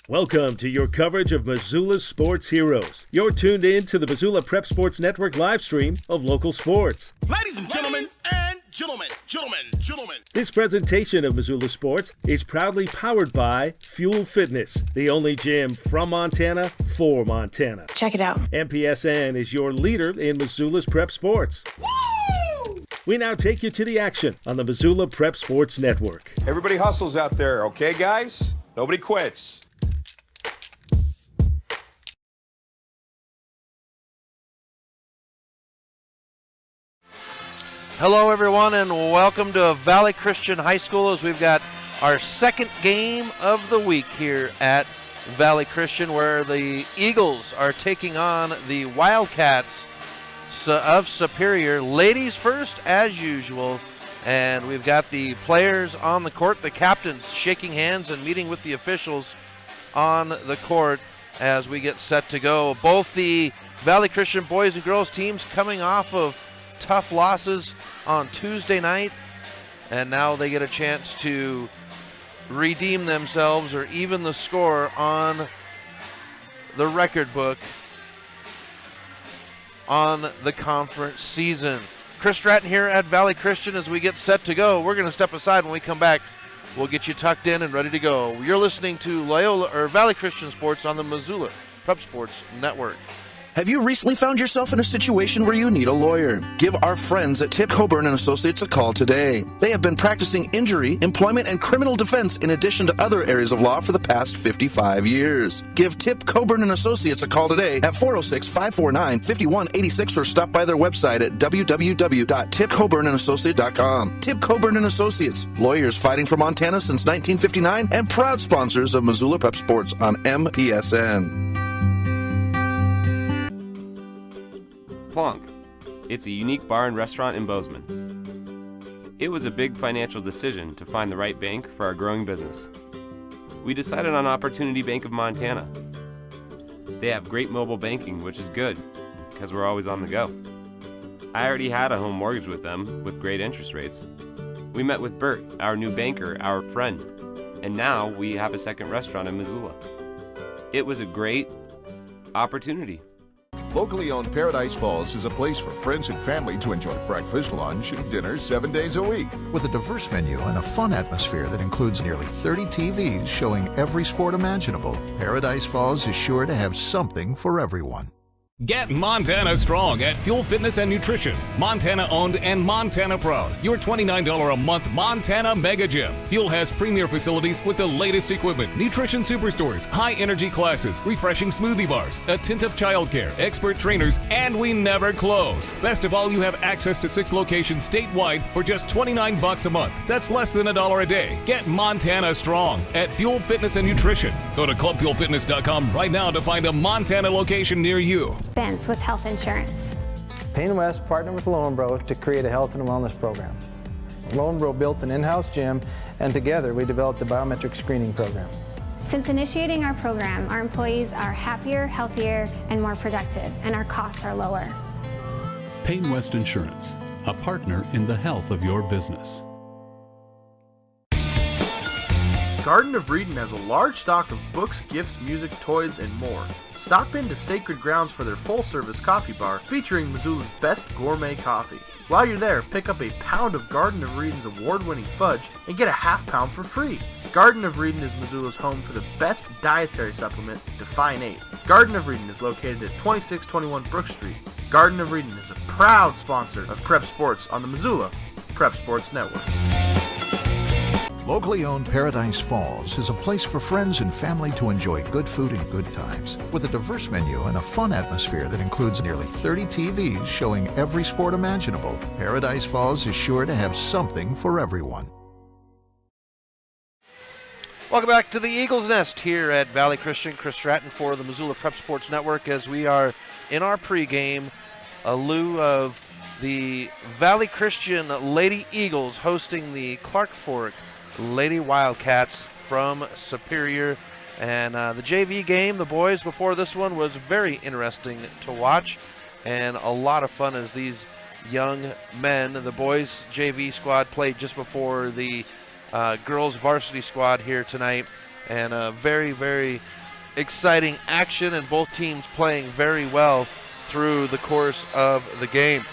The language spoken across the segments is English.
Welcome to your coverage of Missoula's sports heroes. You're tuned in to the Missoula Prep Sports Network live stream of local sports. Ladies and gentlemen, This presentation of Missoula Sports is proudly powered by Fuel Fitness, the only gym from Montana for Montana. Check it out. MPSN is your leader in Missoula's prep sports. Woo! We now take you to the action on the Missoula Prep Sports Network. Everybody hustles out there, okay, guys? Nobody quits. Hello, everyone, and welcome to Valley Christian High School as we've got our second game of the week here at Valley Christian, where the Eagles are taking on the Wildcats of Superior. Ladies first, as usual, and we've got the players on the court, the captains shaking hands and meeting with the officials on the court as we get set to go. Both the Valley Christian boys and girls teams coming off of tough losses on Tuesday night, and now they get a chance to redeem themselves or even the score on the record book on the conference season. Chris Stratton here at Valley Christian as we get set to go. We're going to step aside. When we come back, we'll get you tucked in and ready to go. You're listening to Valley Christian Sports on the Missoula Prep Sports Network. Have you recently found yourself in a situation where you need a lawyer? Give our friends at Tip Coburn & Associates a call today. They have been practicing injury, employment, and criminal defense in addition to other areas of law for the past 55 years. Give Tip Coburn & Associates a call today at 406-549-5186 or stop by their website at www.tipcoburnandassociates.com. Tip Coburn & Associates, lawyers fighting for Montana since 1959 and proud sponsors of Missoula Prep Sports on MPSN. Plonk. It's a unique bar and restaurant in Bozeman. It was a big financial decision to find the right bank for our growing business. We decided on Opportunity Bank of Montana. They have great mobile banking, which is good, because we're always on the go. I already had a home mortgage with them, with great interest rates. We met with Bert, our new banker, our friend, and now we have a second restaurant in Missoula. It was a great opportunity. Locally owned Paradise Falls is a place for friends and family to enjoy breakfast, lunch, and dinner 7 days a week. With a diverse menu and a fun atmosphere that includes nearly 30 TVs showing every sport imaginable, Paradise Falls is sure to have something for everyone. Get Montana strong at Fuel Fitness and Nutrition. Montana owned and Montana proud. Your $29 a month Montana Mega Gym. Fuel has premier facilities with the latest equipment, nutrition superstores, high energy classes, refreshing smoothie bars, attentive childcare, expert trainers, and we never close. Best of all, you have access to 6 locations statewide for just $29 a month. That's less than $1 a day. Get Montana strong at Fuel Fitness and Nutrition. Go to clubfuelfitness.com right now to find a Montana location near you. Ben's with health insurance. Payne West partnered with Lowenbro to create a health and wellness program. Lowenbro built an in-house gym, and together we developed a biometric screening program. Since initiating our program, our employees are happier, healthier, and more productive, and our costs are lower. Payne West Insurance, a partner in the health of your business. Garden of Reading has a large stock of books, gifts, music, toys, and more. Stop into Sacred Grounds for their full-service coffee bar featuring Missoula's best gourmet coffee. While you're there, pick up a pound of Garden of Reading's award-winning fudge and get a half pound for free. Garden of Reading is Missoula's home for the best dietary supplement, Define 8. Garden of Reading is located at 2621 Brook Street. Garden of Reading is a proud sponsor of Prep Sports on the Missoula Prep Sports Network. Locally owned Paradise Falls is a place for friends and family to enjoy good food and good times. With a diverse menu and a fun atmosphere that includes nearly 30 TVs showing every sport imaginable, Paradise Falls is sure to have something for everyone. Welcome back to the Eagles Nest here at Valley Christian. Chris Stratton for the Missoula Prep Sports Network as we are in our pregame, a lieu of the Valley Christian Lady Eagles hosting the Clark Fork Lady Wildcats from Superior. And the JV game, the boys before this one, was very interesting to watch and a lot of fun as these young men, the boys JV squad, played just before the girls varsity squad here tonight. and very, very exciting action, and both teams playing very well through the course of the game.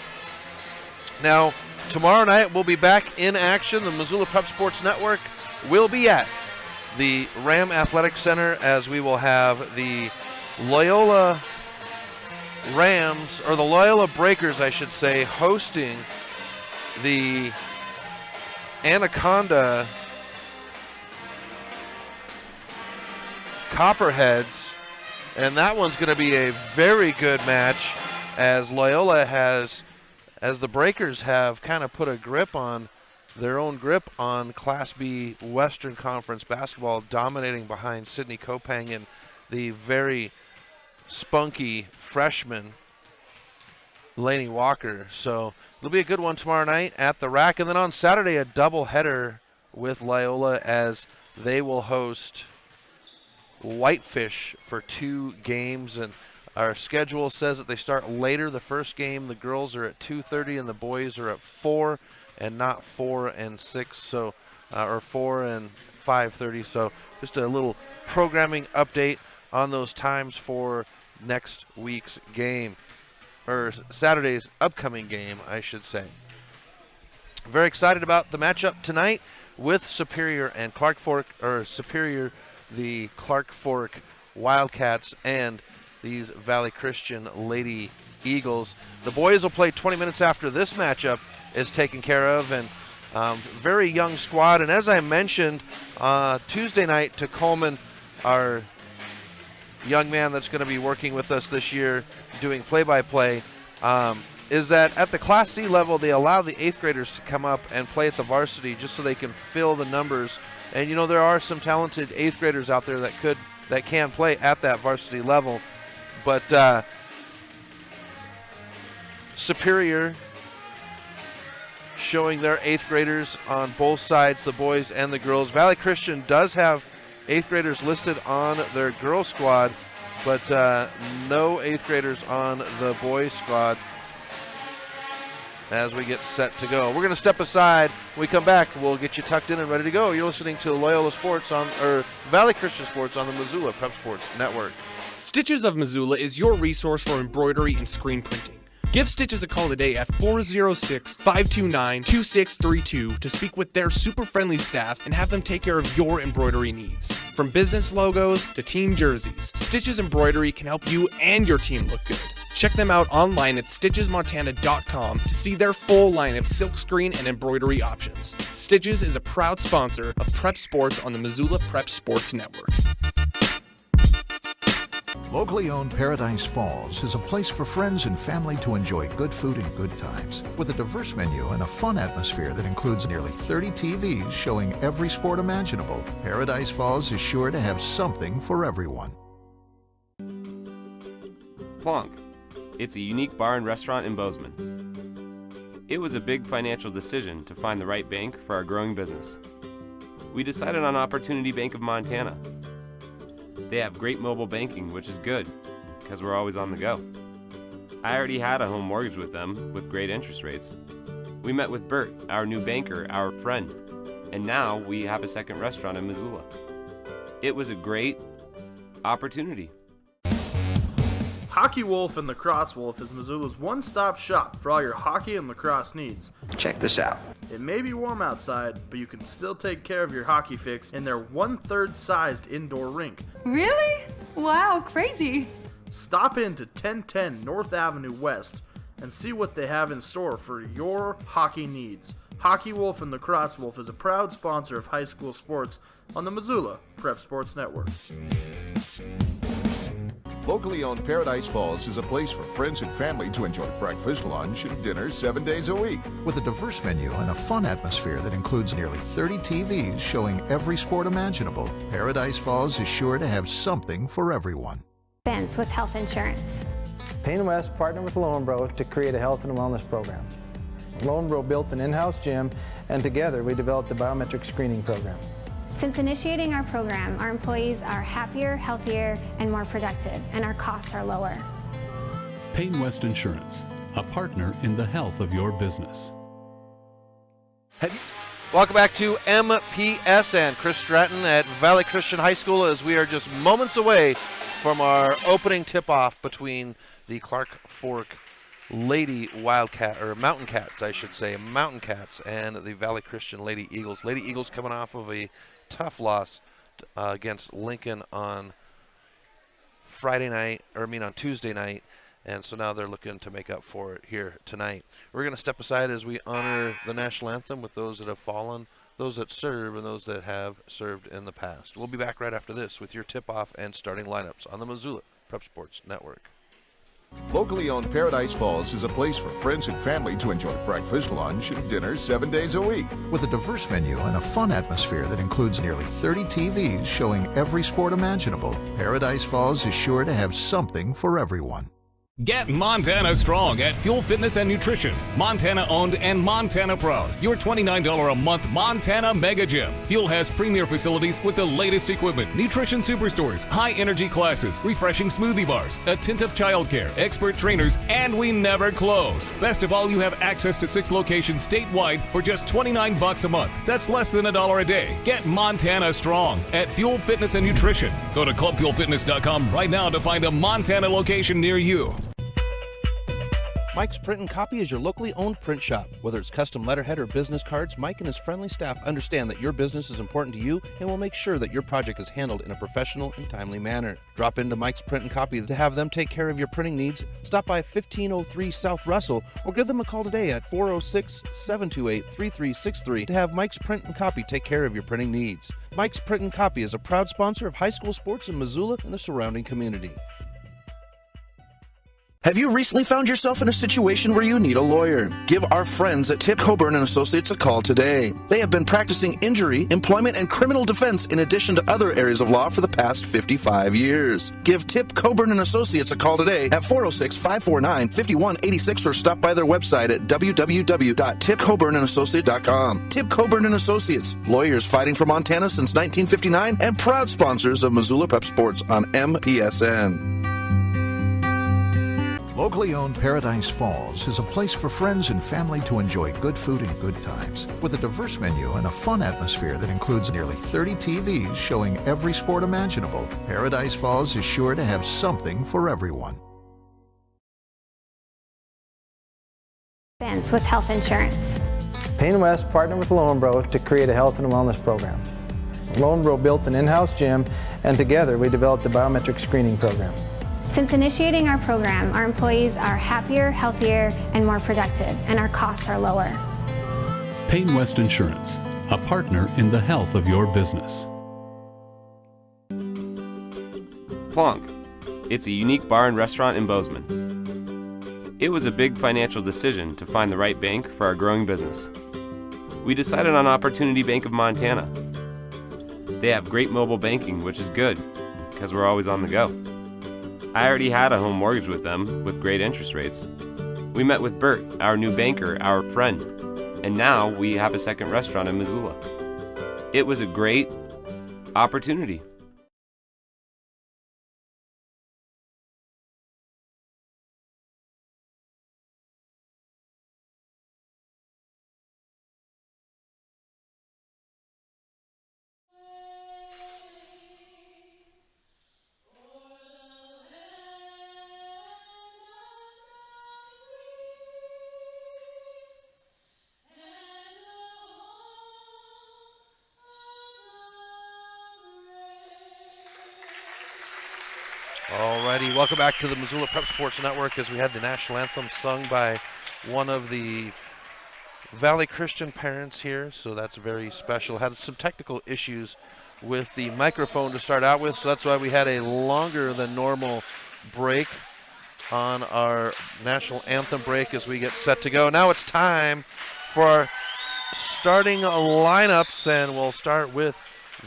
Now, tomorrow night we'll be back in action. The Missoula Prep Sports Network will be at the Ram Athletic Center, as we will have the Loyola Rams, or the Loyola Breakers, I should say, hosting the Anaconda Copperheads, and that one's going to be a very good match, as Loyola has, as the Breakers have kind of put a grip on their own grip on Class B Western Conference basketball, dominating behind Sidney Kopang and the very spunky freshman Laney Walker. So it'll be a good one tomorrow night at the Rack, and then on Saturday a doubleheader with Loyola, as they will host Whitefish for 2 games, and our schedule says that they start later. The first game, the girls are at 2:30 and the boys are at 4, and not 4 and 6, so or 4 and 5:30. So just a little programming update on those times for next week's game, or Saturday's upcoming game, I should say. Very excited about the matchup tonight with Superior and Clark Fork, or Superior, the Clark Fork Wildcats, and these Valley Christian Lady Eagles. The boys will play 20 minutes after this matchup is taken care of, and very young squad. And as I mentioned, Tuesday night to Coleman, our young man that's going to be working with us this year doing play-by-play, is that at the Class C level, they allow the 8th graders to come up and play at the varsity just so they can fill the numbers. And you know, there are some talented 8th graders out there that can play at that varsity level. But Superior showing their 8th graders on both sides, the boys and the girls. Valley Christian does have 8th graders listed on their girls squad, but no 8th graders on the boys squad as we get set to go. We're going to step aside. When we come back, we'll get you tucked in and ready to go. You're listening to Loyola Sports or Valley Christian Sports on the Missoula Prep Sports Network. Stitches of Missoula is your resource for embroidery and screen printing. Give Stitches a call today at 406-529-2632 to speak with their super friendly staff and have them take care of your embroidery needs. From business logos to team jerseys, Stitches Embroidery can help you and your team look good. Check them out online at stitchesmontana.com to see their full line of silkscreen and embroidery options. Stitches is a proud sponsor of Prep Sports on the Missoula Prep Sports Network. Locally owned Paradise Falls is a place for friends and family to enjoy good food and good times. With a diverse menu and a fun atmosphere that includes nearly 30 TVs showing every sport imaginable, Paradise Falls is sure to have something for everyone. Plonk. It's a unique bar and restaurant in Bozeman. It was a big financial decision to find the right bank for our growing business. We decided on Opportunity Bank of Montana. They have great mobile banking, which is good, because we're always on the go. I already had a home mortgage with them, with great interest rates. We met with Bert, our new banker, our friend, and now we have a second restaurant in Missoula. It was a great opportunity. Hockey Wolf and Lacrosse Wolf is Missoula's one-stop shop for all your hockey and lacrosse needs. Check this out. It may be warm outside, but you can still take care of your hockey fix in their 1/3 sized indoor rink. Really? Wow, crazy. Stop into 1010 North Avenue West and see what they have in store for your hockey needs. Hockey Wolf and Lacrosse Wolf is a proud sponsor of high school sports on the Missoula Prep Sports Network. Locally owned Paradise Falls is a place for friends and family to enjoy breakfast, lunch, and dinner 7 days a week. With a diverse menu and a fun atmosphere that includes nearly 30 TVs showing every sport imaginable, Paradise Falls is sure to have something for everyone. Ben's with health insurance. Payne West partnered with Lowenbro to create a health and wellness program. Lowenbro built an in-house gym, and together we developed a biometric screening program. Since initiating our program, our employees are happier, healthier, and more productive, and our costs are lower. Payne West Insurance, a partner in the health of your business. Welcome back to MPSN. Chris Stratton at Valley Christian High School as we are just moments away from our opening tip-off between the Clark Fork Lady Wildcat, or Mountain Cats, I should say, Mountain Cats, and the Valley Christian Lady Eagles. Lady Eagles coming off of a tough loss against Lincoln on on Tuesday night. And so now they're looking to make up for it here tonight. We're going to step aside as we honor the national anthem with those that have fallen, those that serve, and those that have served in the past. We'll be back right after this with your tip-off and starting lineups on the Missoula Prep Sports Network. Locally owned Paradise Falls is a place for friends and family to enjoy breakfast, lunch, and dinner 7 days a week. With a diverse menu and a fun atmosphere that includes nearly 30 TVs showing every sport imaginable, Paradise Falls is sure to have something for everyone. Get Montana strong at Fuel Fitness and Nutrition. Montana owned and Montana proud. Your $29 a month Montana Mega Gym. Fuel has premier facilities with the latest equipment, nutrition superstores, high energy classes, refreshing smoothie bars, attentive childcare, expert trainers, and we never close. Best of all, you have access to 6 locations statewide for just $29 a month. That's less than $1 a day. Get Montana strong at Fuel Fitness and Nutrition. Go to clubfuelfitness.com right now to find a Montana location near you. Mike's Print and Copy is your locally owned print shop. Whether it's custom letterhead or business cards, Mike and his friendly staff understand that your business is important to you and will make sure that your project is handled in a professional and timely manner. Drop into Mike's Print and Copy to have them take care of your printing needs. Stop by 1503 South Russell or give them a call today at 406-728-3363 to have Mike's Print and Copy take care of your printing needs. Mike's Print and Copy is a proud sponsor of high school sports in Missoula and the surrounding community. Have you recently found yourself in a situation where you need a lawyer? Give our friends at Tip Coburn & Associates a call today. They have been practicing injury, employment, and criminal defense in addition to other areas of law for the past 55 years. Give Tip Coburn & Associates a call today at 406-549-5186 or stop by their website at www.tipcoburnandassociates.com. Tip Coburn & Associates, lawyers fighting for Montana since 1959 and proud sponsors of Missoula Prep Sports on MPSN. Locally owned Paradise Falls is a place for friends and family to enjoy good food and good times. With a diverse menu and a fun atmosphere that includes nearly 30 TVs showing every sport imaginable, Paradise Falls is sure to have something for everyone. With health insurance. Payne West partnered with Lowenbro to create a health and wellness program. Lowenbro built an in-house gym, and together we developed a biometric screening program. Since initiating our program, our employees are happier, healthier, and more productive, and our costs are lower. Payne West Insurance, a partner in the health of your business. Plonk. It's a unique bar and restaurant in Bozeman. It was a big financial decision to find the right bank for our growing business. We decided on Opportunity Bank of Montana. They have great mobile banking, which is good, because we're always on the go. I already had a home mortgage with them with great interest rates. We met with Bert, our new banker, our friend, and now we have a second restaurant in Missoula. It was a great opportunity. Alrighty, welcome back to the Missoula Prep Sports Network as we had the national anthem sung by one of the Valley Christian parents here, so that's very special. Had some technical issues with the microphone to start out with, so that's why we had a longer than normal break on our national anthem break as we get set to go. Now it's time for our starting lineups, and we'll start with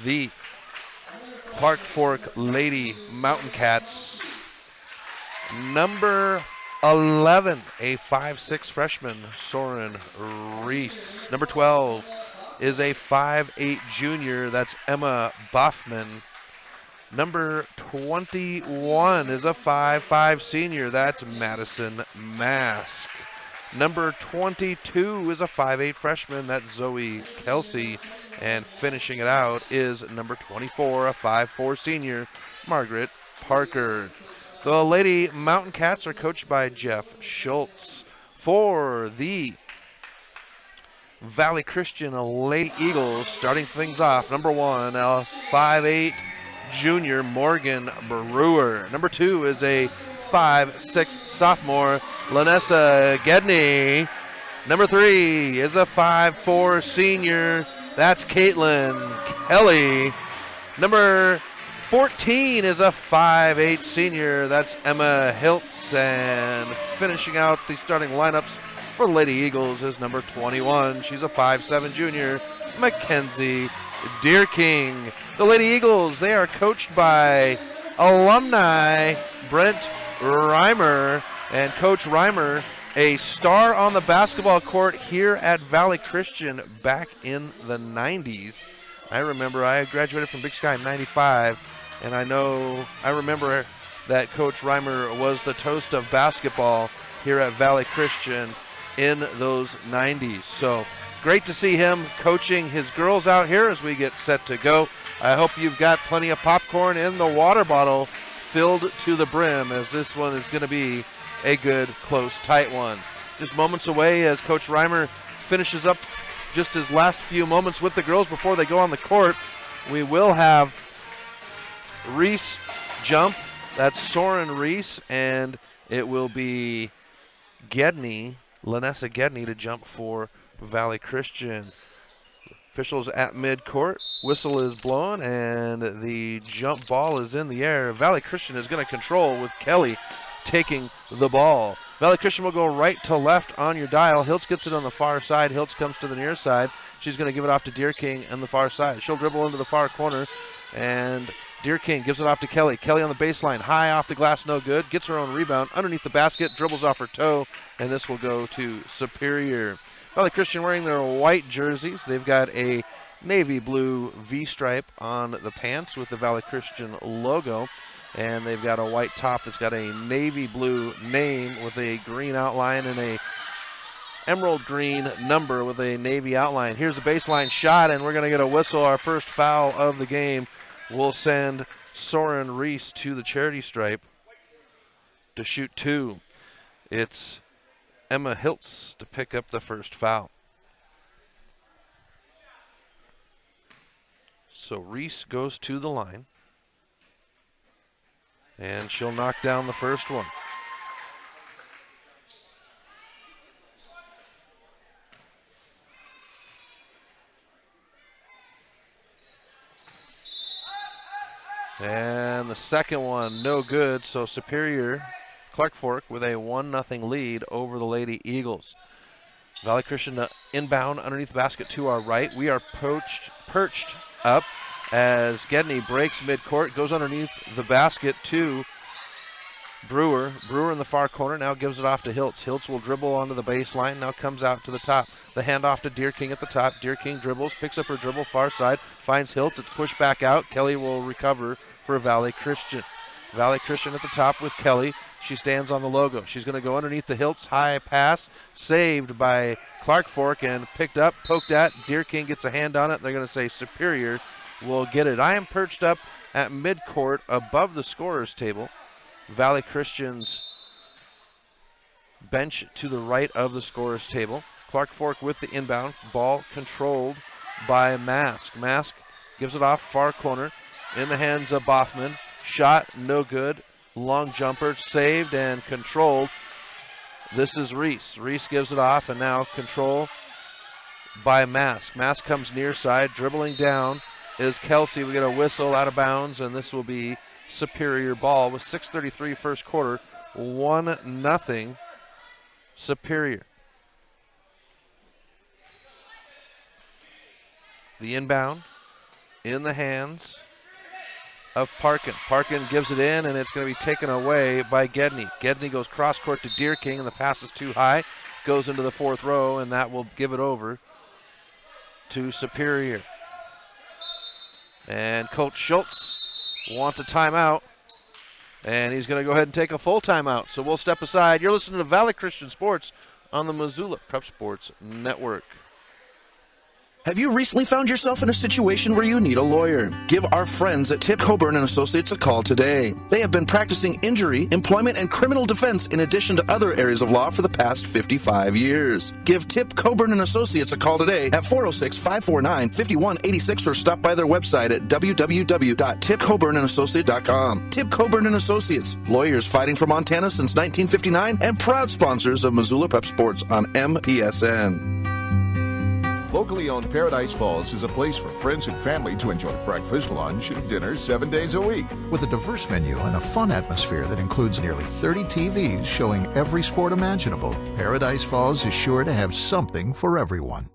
the Clark Fork Lady Mountain Cats. Number 11, a 5'6" freshman, Soren Reese. Number 12 is a 5'8" junior, that's Emma Boffman. Number 21 is a 5'5" senior, that's Madison Mask. Number 22 is a 5'8 freshman. That's Zoe Kelsey. And finishing it out is number 24, a 5'4 senior, Margaret Parker. The Lady Mountain Cats are coached by Jeff Schultz. For the Valley Christian Lady Eagles, starting things off, number 1, a 5'8 junior, Morgan Brewer. Number 2 is a 5'6 sophomore, Lanessa Gedney. Number 3 is a 5'4 senior, that's Caitlin Kelly. Number 14 is a 5'8 senior, that's Emma Hiltz. And finishing out the starting lineups for the Lady Eagles is number 21. She's a 5'7 junior, Mackenzie Deerking. The Lady Eagles, they are coached by alumni Brent Reimer. And Coach Reimer, a star on the basketball court here at Valley Christian back in the 90s. I remember I graduated from Big Sky in 95, and I remember that Coach Reimer was the toast of basketball here at Valley Christian in those 90s. So great to see him coaching his girls out here as we get set to go. I hope you've got plenty of popcorn in the water bottle filled to the brim, as this one is going to be a good, close, tight one. Just moments away as Coach Reimer finishes up just his last few moments with the girls before they go on the court. We will have Reese jump. That's Soren Reese, and it will be Gedney, Lanessa Gedney, to jump for Valley Christian. Officials at midcourt. Whistle is blown, and the jump ball is in the air. Valley Christian is going to control with Kelly taking the ball. Valley Christian will go right to left on your dial. Hiltz gets it on the far side. Hiltz comes to the near side. She's going to give it off to Deer King on the far side. She'll dribble into the far corner, and Deer King gives it off to Kelly. Kelly on the baseline, high off the glass, no good. Gets her own rebound underneath the basket, dribbles off her toe, and this will go to Superior. Valley Christian wearing their white jerseys. They've got a navy blue V-stripe on the pants with the Valley Christian logo. And they've got a white top that's got a navy blue name with a green outline and a emerald green number with a navy outline. Here's a baseline shot, and we're going to get a whistle. Our first foul of the game will send Soren Reese to the charity stripe to shoot 2. It's Emma Hiltz to pick up the first foul. So Reese goes to the line, and she'll knock down the first one. And the second one, no good. So Superior, Clark Fork with a 1-0 lead over the Lady Eagles. Valley Christian inbound underneath the basket to our right. We are perched up as Gedney breaks midcourt, goes underneath the basket to Brewer. Brewer in the far corner now gives it off to Hiltz. Hiltz will dribble onto the baseline, now comes out to the top. The handoff to Deer King at the top. Deer King dribbles, picks up her dribble, far side, finds Hiltz. It's pushed back out. Kelly will recover for Valley Christian. Valley Christian at the top with Kelly. She stands on the logo. She's going to go underneath the Hiltz. High pass, saved by Clark Fork and picked up, poked at. Deer King gets a hand on it. They're going to say Superior will get it. I am perched up at midcourt above the scorer's table. Valley Christian's bench to the right of the scorer's table. Clark Fork with the inbound. Ball controlled by Mask. Mask gives it off far corner in the hands of Boffman. Shot no good. Long jumper saved and controlled. This is Reese. Reese gives it off, and now control by Mask. Mask comes near side. Dribbling down is Kelsey. We get a whistle out of bounds, and this will be Superior ball with 6:33 first quarter. 1-0 Superior. The inbound in the hands of Parkin. Parkin gives it in, and it's going to be taken away by Gedney. Gedney goes cross court to Deer King, and the pass is too high. Goes into the fourth row, and that will give it over to Superior. And Coach Schultz wants a timeout, and he's going to go ahead and take a full timeout. So we'll step aside. You're listening to Valley Christian Sports on the Missoula Prep Sports Network. Have you recently found yourself in a situation where you need a lawyer? Give our friends at Tip Coburn & Associates a call today. They have been practicing injury, employment, and criminal defense in addition to other areas of law for the past 55 years. Give Tip Coburn & Associates a call today at 406-549-5186 or stop by their website at www.tipcoburnandassociates.com. Tip Coburn & Associates, lawyers fighting for Montana since 1959 and proud sponsors of Missoula Prep Sports on MPSN. Locally owned Paradise Falls is a place for friends and family to enjoy breakfast, lunch, and dinner 7 days a week. With a diverse menu and a fun atmosphere that includes nearly 30 TVs showing every sport imaginable, Paradise Falls is sure to have something for everyone.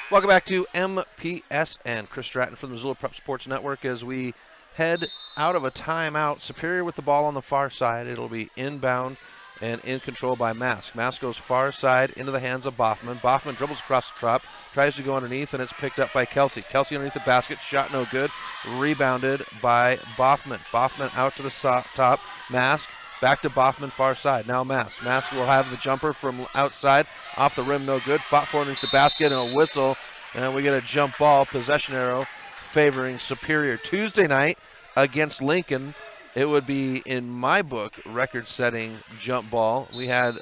Welcome back to MPSN. Chris Stratton from the Missoula Prep Sports Network as we head out of a timeout. Superior with the ball on the far side. It'll be inbound and in control by Mask. Mask goes far side into the hands of Boffman. Boffman dribbles across the top, tries to go underneath, and it's picked up by Kelsey. Kelsey underneath the basket, shot no good. Rebounded by Boffman. Boffman out to the top. Mask back to Boffman far side. Now Mask. Mask will have the jumper from outside. Off the rim, no good. Fought for underneath the basket and a whistle. And we get a jump ball, possession arrow favoring Superior. Tuesday night against Lincoln, it would be, in my book, record-setting jump ball. We had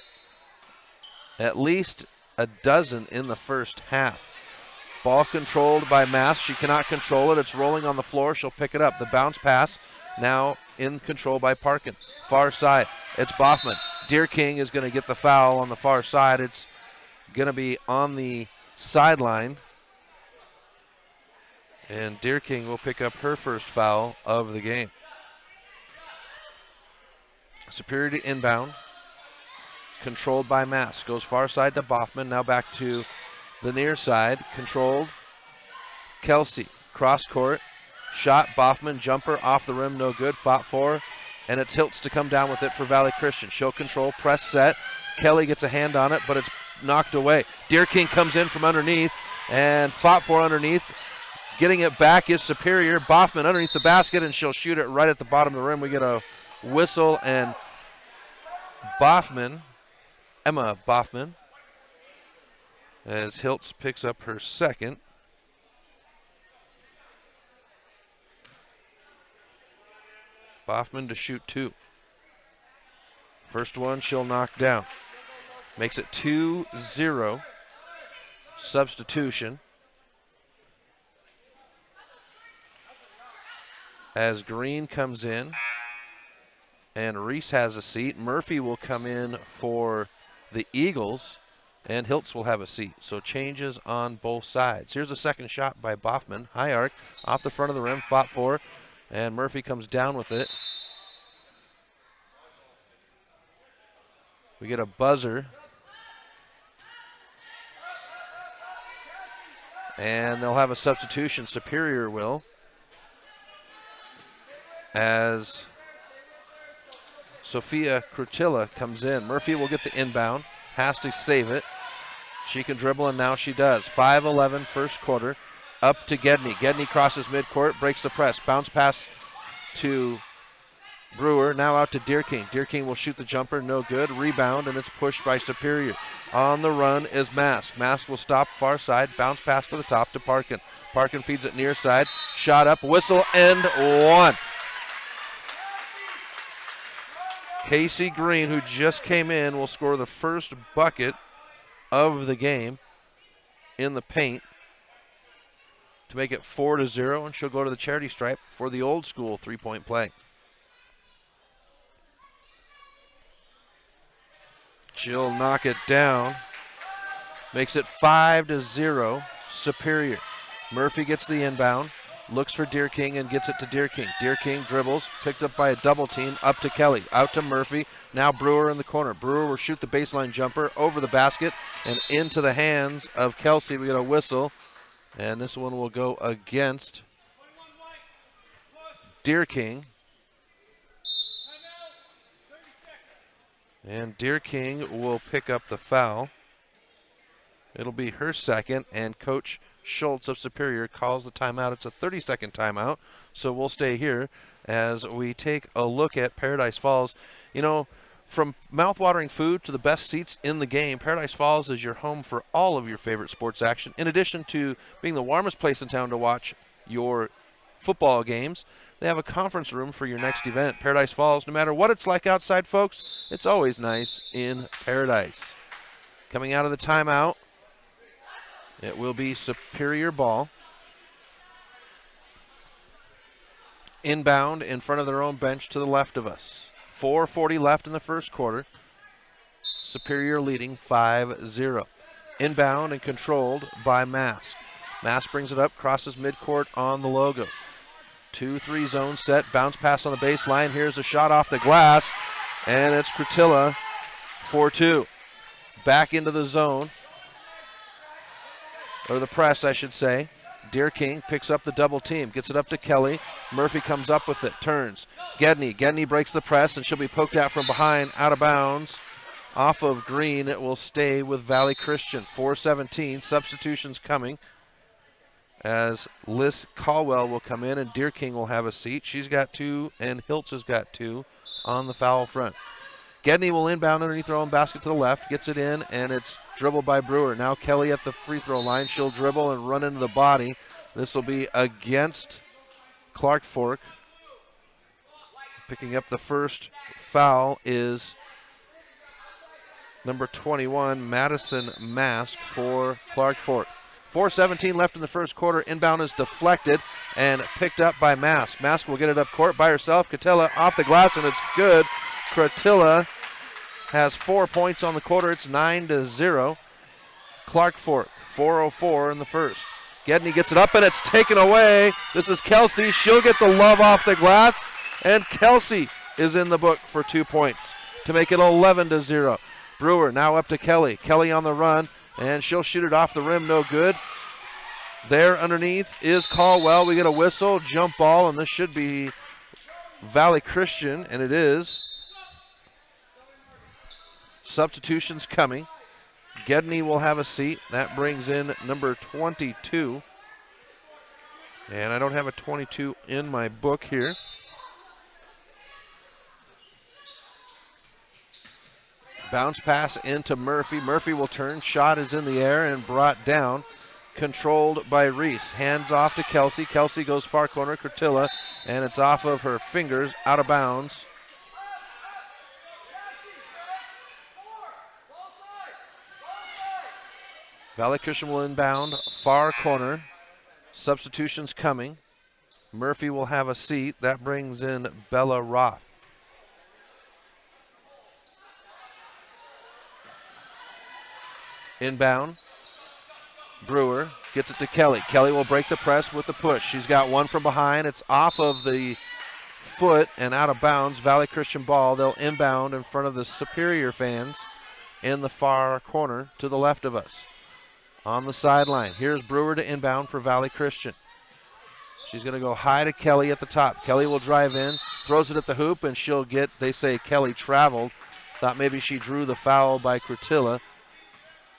at least a dozen in the first half. Ball controlled by Mass. She cannot control it. It's rolling on the floor. She'll pick it up. The bounce pass now in control by Parkin. Far side. It's Boffman. Deer King is going to get the foul on the far side. It's going to be on the sideline. And Deer King will pick up her first foul of the game. Superior to inbound, controlled by Mass. Goes far side to Boffman, now back to the near side, controlled. Kelsey, cross court, shot, Boffman, jumper, off the rim, no good, fought for, and it's Hiltz to come down with it for Valley Christian. Show control, press set. Kelly gets a hand on it, but it's knocked away. Deer King comes in from underneath and fought for underneath. Getting it back is Superior. Boffman underneath the basket, and she'll shoot it right at the bottom of the rim. We get a whistle, and Emma Boffman, as Hiltz picks up her second. Boffman to shoot two. First one she'll knock down. Makes it 2-0. Substitution. As Green comes in and Reese has a seat, Murphy will come in for the Eagles, and Hiltz will have a seat. So changes on both sides. Here's a second shot by Boffman. High arc, off the front of the rim, fought for, and Murphy comes down with it. We get a buzzer. And they'll have a substitution, Superior will, as Sophia Crutilla comes in. Murphy will get the inbound, has to save it. She can dribble, and now she does. 5-11 first quarter. Up to Gedney. Gedney crosses midcourt, breaks the press. Bounce pass to Brewer, now out to Deer King. Deer King will shoot the jumper, no good. Rebound, and it's pushed by Superior. On the run is Mask. Mask will stop far side, bounce pass to the top to Parkin. Parkin feeds it near side, shot up, whistle, and one. Casey Green, who just came in, will score the first bucket of the game in the paint to make it 4-0, and she'll go to the charity stripe for the old school three-point play. She'll knock it down. Makes it 5-0, Superior. Murphy gets the inbound, looks for Deer King and gets it to Deer King. Deer King dribbles, picked up by a double team, up to Kelly, out to Murphy. Now Brewer in the corner. Brewer will shoot the baseline jumper over the basket and into the hands of Kelsey. We get a whistle, and this one will go against Deer King. And Deer King will pick up the foul. It'll be her second, and Coach Schultz of Superior calls the timeout. It's a 30-second timeout, so we'll stay here as we take a look at Paradise Falls. You know, From mouth-watering food to the best seats in the game, Paradise Falls is your home for all of your favorite sports action. In addition to being the warmest place in town to watch your football games, they have a conference room for your next event. Paradise Falls, no matter what it's like outside, folks, it's always nice in Paradise. Coming out of the timeout, it will be Superior ball. Inbound in front of their own bench to the left of us. 4:40 left in the first quarter. Superior leading 5-0. Inbound and controlled by Mask. Mask brings it up, crosses midcourt on the logo. 2-3 zone set, bounce pass on the baseline. Here's a shot off the glass, and it's Crotilla for 2. Back into the zone, or the press, I should say. Deer King picks up the double team, gets it up to Kelly. Murphy comes up with it, turns. Gedney breaks the press, and she'll be poked out from behind, out of bounds. Off of Green, it will stay with Valley Christian. 4:17, substitutions coming as Liz Caldwell will come in and Deer King will have a seat. She's got 2 and Hiltz has got 2 on the foul front. Gedney will inbound underneath her own basket to the left, gets it in, and it's dribbled by Brewer. Now Kelly at the free throw line. She'll dribble and run into the body. This will be against Clark Fork. Picking up the first foul is number 21, Madison Mask for Clark Fork. 4:17 left in the first quarter. Inbound is deflected and picked up by Mask. Mask will get it up court by herself. Crotilla off the glass, and it's good. Crotilla has 4 points on the quarter. It's 9-0. Clark Fork, 4:04 in the first. Gedney gets it up, and it's taken away. This is Kelsey. She'll get the love off the glass, and Kelsey is in the book for 2 points to make it 11-0. Brewer now up to Kelly. Kelly on the run, and she'll shoot it off the rim, no good. There underneath is Caldwell. We get a whistle, jump ball, and this should be Valley Christian, and it is. Substitutions coming. Gedney will have a seat. That brings in number 22. And I don't have a 22 in my book here. Bounce pass into Murphy. Murphy will turn. Shot is in the air and brought down. Controlled by Reese. Hands off to Kelsey. Kelsey goes far corner. Crotilla. And it's off of her fingers. Out of bounds. Valley Christian will inbound. Far corner. Substitutions coming. Murphy will have a seat. That brings in Bella Roth. Inbound. Brewer gets it to Kelly. Kelly will break the press with the push. She's got one from behind. It's off of the foot and out of bounds. Valley Christian ball. They'll inbound in front of the Superior fans in the far corner to the left of us. On the sideline. Here's Brewer to inbound for Valley Christian. She's going to go high to Kelly at the top. Kelly will drive in, throws it at the hoop, and she'll get, they say Kelly traveled. Thought maybe she drew the foul by Crotilla.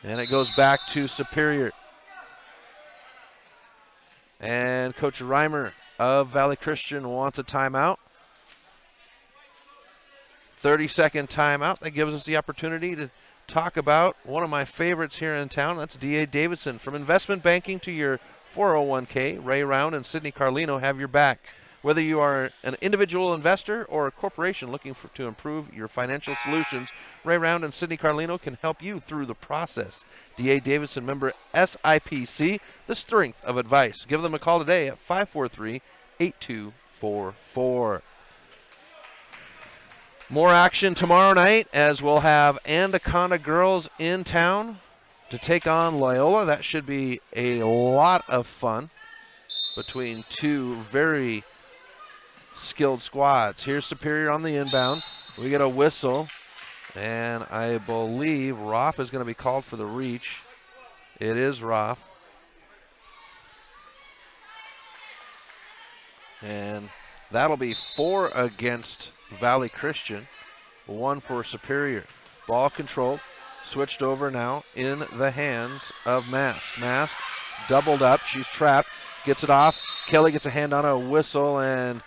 And it goes back to Superior. And Coach Reimer of Valley Christian wants a timeout. 30-second timeout. That gives us the opportunity to talk about one of my favorites here in town. That's D.A. Davidson. From investment banking to your 401k, Ray Round and Sidney Carlino have your back. Whether you are an individual investor or a corporation looking to improve your financial solutions, Ray Round and Sidney Carlino can help you through the process. D.A. Davidson, member SIPC, the strength of advice. Give them a call today at 543-8244. More action tomorrow night as we'll have Anaconda girls in town to take on Loyola. That should be a lot of fun between two very skilled squads. Here's Superior on the inbound. We get a whistle, and I believe Roth is going to be called for the reach. It is Roth. And that'll be 4 against Valley Christian, 1 for Superior. Ball controlled, switched over now in the hands of Mask. Mask doubled up, she's trapped, gets it off. Kelly gets a hand on a whistle, and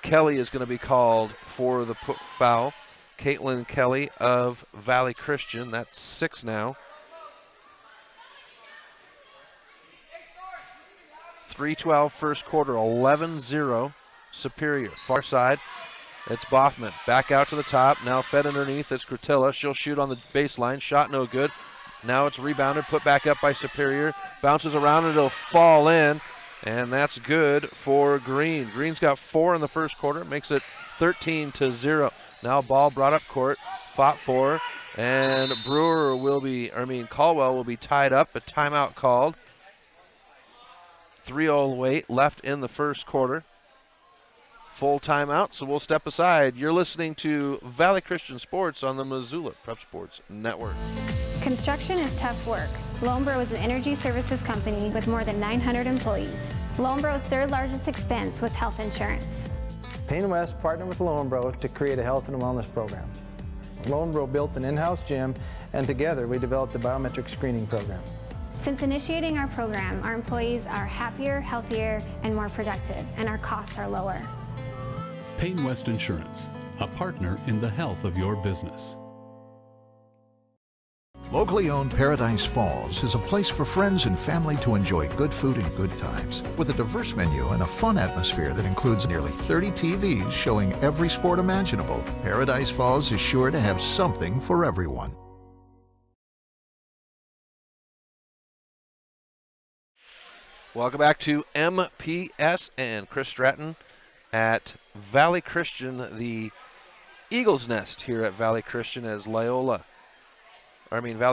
Kelly is going to be called for the foul. Caitlin Kelly of Valley Christian. That's 6 now. 3:12 first quarter, 11-0 Superior. Far side, it's Boffman. Back out to the top. Now fed underneath. It's Curtilla. She'll shoot on the baseline. Shot no good. Now it's rebounded, put back up by Superior. Bounces around and it'll fall in. And that's good for Green. Green's got 4 in the first quarter. Makes it 13-0. Now ball brought up court. Fought for. And Caldwell will be tied up. A timeout called. 3:00 wait left in the first quarter. Full timeout, so we'll step aside. You're listening to Valley Christian Sports on the Missoula Prep Sports Network. Construction is tough work. Lonebro is an energy services company with more than 900 employees. Lonebro's third largest expense was health insurance. Payne West partnered with Lonebro to create a health and wellness program. Lonebro built an in-house gym, and together we developed a biometric screening program. Since initiating our program, our employees are happier, healthier, and more productive, and our costs are lower. Payne West Insurance, a partner in the health of your business. Locally owned Paradise Falls is a place for friends and family to enjoy good food and good times, with a diverse menu and a fun atmosphere that includes nearly 30 TVs showing every sport imaginable. Paradise Falls is sure to have something for everyone. Welcome back to MPSN. Chris Stratton at Valley Christian, the Eagles Nest here at Valley Christian as Valley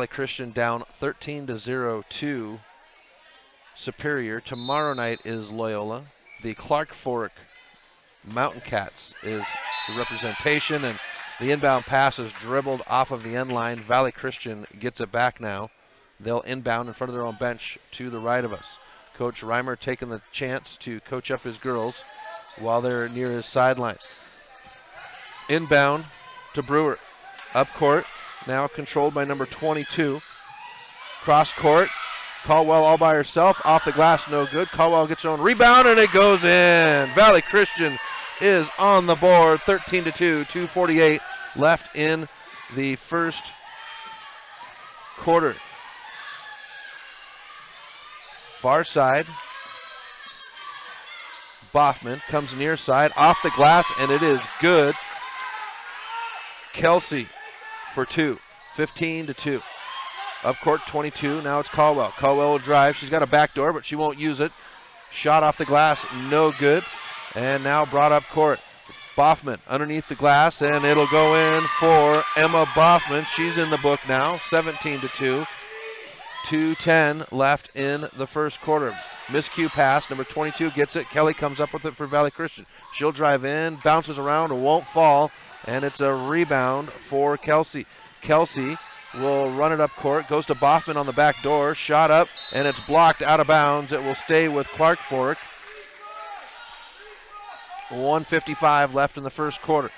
Christian down 13-0 to Superior. Tomorrow night is Loyola. The Clark Fork Mountain Cats is the representation, and the inbound pass is dribbled off of the end line. Valley Christian gets it back now. They'll inbound in front of their own bench to the right of us. Coach Reimer taking the chance to coach up his girls while they're near his sideline. Inbound to Brewer. Up court, now controlled by number 22. Cross court, Caldwell all by herself. Off the glass, no good. Caldwell gets her own rebound, and it goes in. Valley Christian is on the board, 13-2, 2:48 left in the first quarter. Far side, Boffman comes near side, off the glass, and it is good. Kelsey for 2, 15-2. Up court, 22, now it's Caldwell. Caldwell will drive, she's got a back door, but she won't use it. Shot off the glass, no good. And now brought up court. Boffman underneath the glass, and it'll go in for Emma Boffman. She's in the book now, 17-2. 2:10 left in the first quarter. Miscue pass, number 22 gets it. Kelly comes up with it for Valley Christian. She'll drive in, bounces around, won't fall, and it's a rebound for Kelsey. Kelsey will run it up court, goes to Boffman on the back door, shot up, and it's blocked out of bounds. It will stay with Clark Fork. 1:55 left in the first quarter.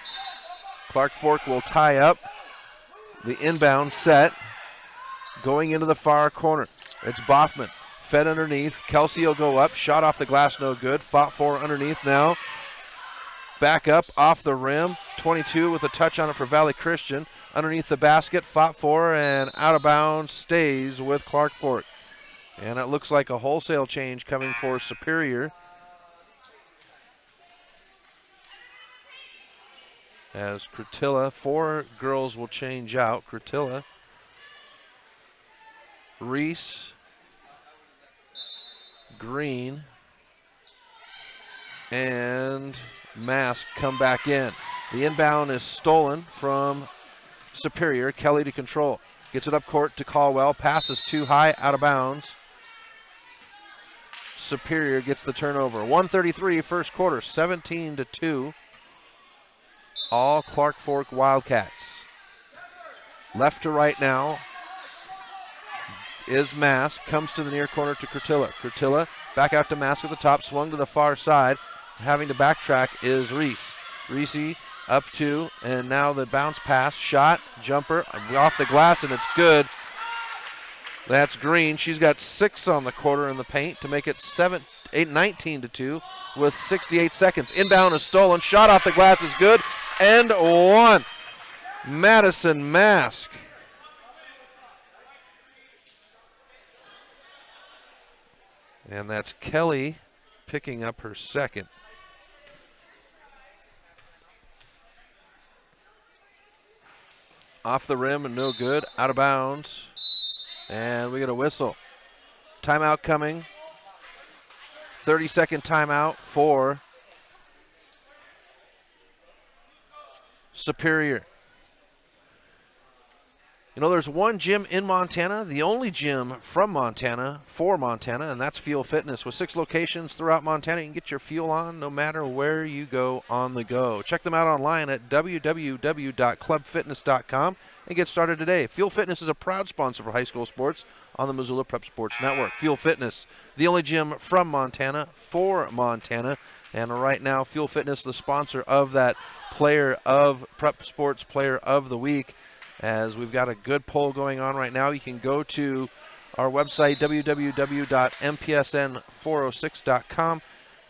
Clark Fork will tie up. The inbound set. Going into the far corner, it's Boffman. Fed underneath. Kelsey will go up. Shot off the glass, no good. Fought for underneath now. Back up off the rim. 22 with a touch on it for Valley Christian. Underneath the basket. Fought for and out of bounds. Stays with Clark Fork. And it looks like a wholesale change coming for Superior. As Curtilla, 4 girls will change out. Curtilla, Reese, Green, and Mask come back in. The inbound is stolen from Superior. Kelly to control. Gets it up court to Caldwell. Passes too high, out of bounds. Superior gets the turnover. 1:33 first quarter, 17-2. All Clark Fork Wildcats. Left to right now is Mask. Comes to the near corner to Curtilla. Curtilla back out to Mask at the top. Swung to the far side. Having to backtrack is Reese. Reese up to, and now the bounce pass. Shot, jumper, off the glass, and it's good. That's Green. She's got 6 on the quarter in the paint to make it 19-2 with 68 seconds. Inbound is stolen. Shot off the glass is good. And 1. Madison Mask. And that's Kelly picking up her second. Off the rim and no good. Out of bounds. And we get a whistle. Timeout coming. 30-second timeout for Superior. You know, there's one gym in Montana, the only gym from Montana for Montana, and that's Fuel Fitness. With 6 locations throughout Montana, you can get your fuel on no matter where you go on the go. Check them out online at www.clubfitness.com and get started today. Fuel Fitness is a proud sponsor for high school sports on the Missoula Prep Sports Network. Fuel Fitness, the only gym from Montana for Montana. And right now, Fuel Fitness, the sponsor of that Player of Prep Sports Player of the Week. As we've got a good poll going on right now, you can go to our website, www.mpsn406.com,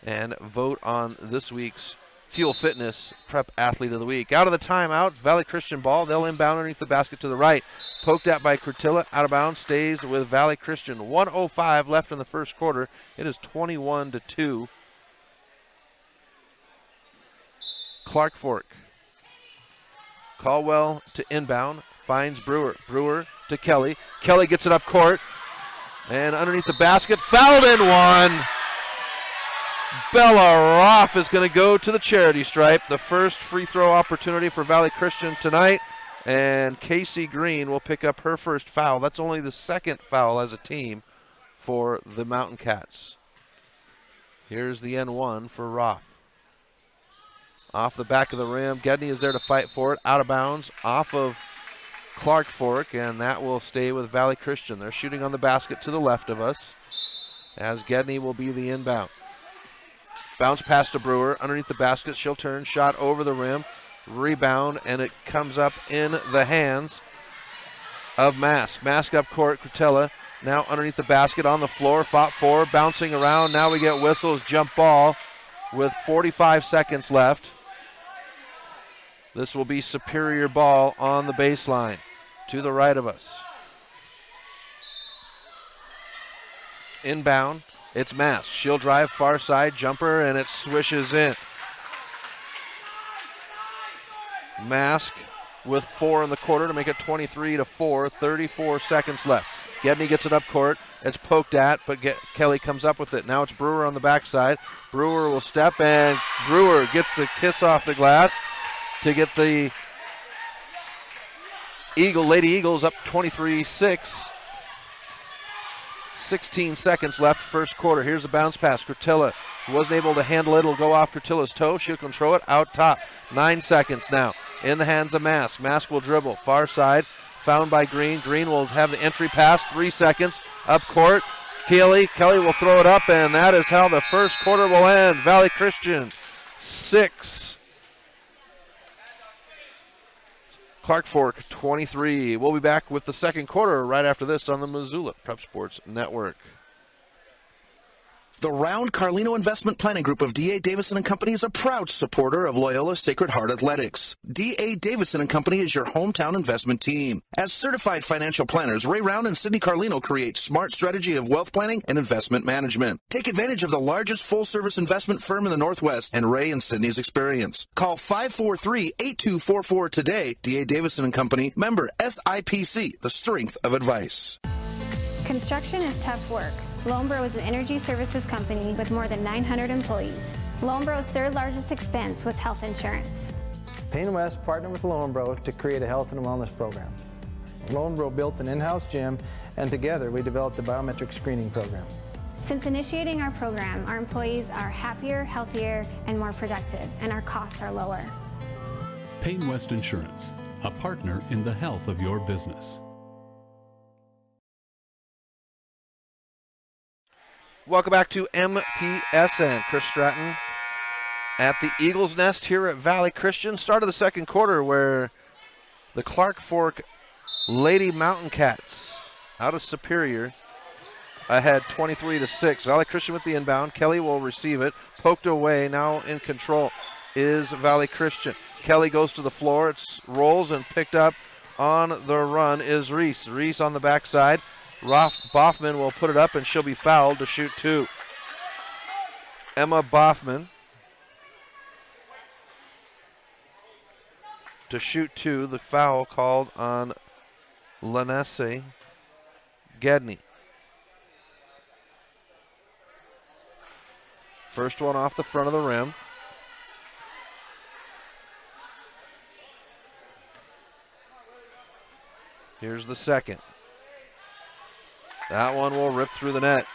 and vote on this week's Fuel Fitness Prep Athlete of the Week. Out of the timeout, Valley Christian ball. They'll inbound underneath the basket to the right. Poked at by Curtilla, out of bounds, stays with Valley Christian. 1:05 left in the first quarter. It is 21-2. Clark Fork. Caldwell to inbound, finds Brewer. Brewer to Kelly. Kelly gets it up court, and underneath the basket, fouled in one. Bella Roth is going to go to the charity stripe. The first free throw opportunity for Valley Christian tonight, and Casey Green will pick up her first foul. That's only the second foul as a team for the Mountain Cats. Here's the N1 for Roth. Off the back of the rim, Gedney is there to fight for it. Out of bounds, off of Clark Fork, and that will stay with Valley Christian. They're shooting on the basket to the left of us, as Gedney will be the inbound. Bounce pass to Brewer, underneath the basket, she'll turn, shot over the rim, rebound, and it comes up in the hands of Mask. Mask up court, Crutella, now underneath the basket, on the floor, fought for, bouncing around, now we get whistles, jump ball with 45 seconds left. This will be Superior ball on the baseline to the right of us. Inbound, it's Mask. She'll drive far side, jumper, and it swishes in. Mask with 4 in the quarter to make it 23-4, 34 seconds left. Gedney gets it up court. It's poked at, but Kelly comes up with it. Now it's Brewer on the backside. Brewer will step, and Brewer gets the kiss off the glass to get the Lady Eagles up 23-6. 16 seconds left, first quarter. Here's the bounce pass. Curtilla wasn't able to handle it. It'll go off Curtilla's toe. She'll control it out top. 9 seconds now in the hands of Mask. Mask will dribble. Far side, found by Green. Green will have the entry pass. 3 seconds up court. Kelly will throw it up, and that is how the first quarter will end. Valley Christian 6. Clark Fork 23. We'll be back with the second quarter right after this on the Missoula Prep Sports Network. The Round Carlino Investment Planning Group of D.A. Davidson & Company is a proud supporter of Loyola Sacred Heart Athletics. D.A. Davidson & Company is your hometown investment team. As certified financial planners, Ray Round and Sidney Carlino create smart strategy of wealth planning and investment management. Take advantage of the largest full-service investment firm in the Northwest and Ray and Sidney's experience. Call 543-8244 today. D.A. Davidson & Company, member SIPC, the strength of advice. Construction is tough work. Lonebro is an energy services company with more than 900 employees. Lonebro's third largest expense was health insurance. Payne West partnered with Lonebro to create a health and wellness program. Lonebro built an in-house gym, and together we developed a biometric screening program. Since initiating our program, our employees are happier, healthier, and more productive, and our costs are lower. Payne West Insurance, a partner in the health of your business. Welcome back to MPSN. Chris Stratton at the Eagles Nest here at Valley Christian. Start of the second quarter where the Clark Fork Lady Mountain Cats out of Superior ahead 23-6. Valley Christian with the inbound. Kelly will receive it. Poked away. Now in control is Valley Christian. Kelly goes to the floor. It rolls and picked up on the run is Reese. Reese on the backside. Boffman will put it up, and she'll be fouled to shoot 2. Emma Boffman to shoot 2. The foul called on Lanesse Gedney. First one off the front of the rim. Here's the second. That one will rip through the net.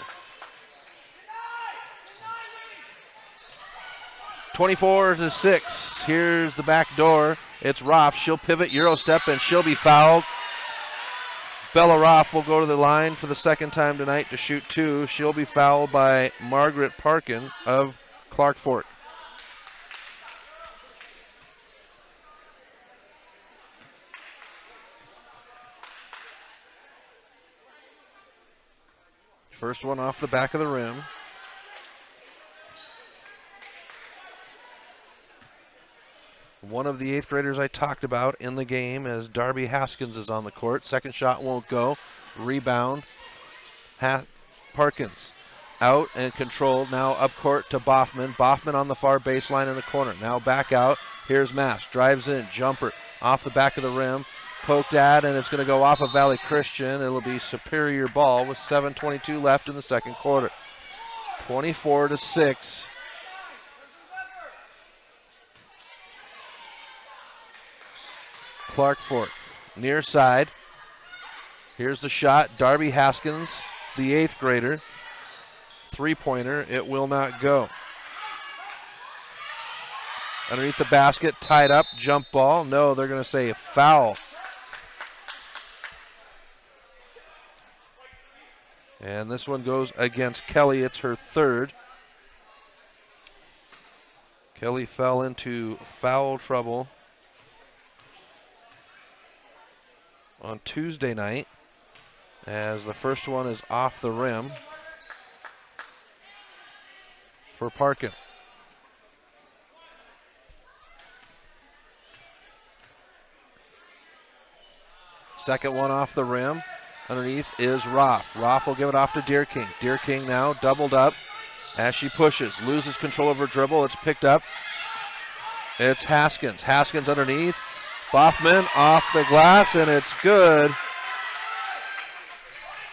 24-6. Here's the back door. It's Roth. She'll pivot, Euro step, and she'll be fouled. Bella Roth will go to the line for the second time tonight to shoot 2. She'll be fouled by Margaret Parkin of Clark Fork. First one off the back of the rim. One of the 8th graders I talked about in the game as Darby Haskins is on the court. Second shot won't go. Rebound. Parkins out and controlled. Now up court to Boffman. Boffman on the far baseline in the corner. Now back out. Here's Mass. Drives in. Jumper off the back of the rim. Poked at, and it's going to go off of Valley Christian. It'll be Superior ball with 7:22 left in the second quarter. 24-6. Clark Fork near side. Here's the shot. Darby Haskins, the 8th grader. 3-pointer. It will not go. Underneath the basket, tied up, jump ball. No, they're going to say a foul. And this one goes against Kelly. It's her 3rd. Kelly fell into foul trouble on Tuesday night as the first one is off the rim for Parkin. Second one off the rim. Underneath is Roth. Roth will give it off to Deer King. Deer King now doubled up as she pushes. Loses control of her dribble. It's picked up. It's Haskins. Haskins underneath. Boffman off the glass, and it's good.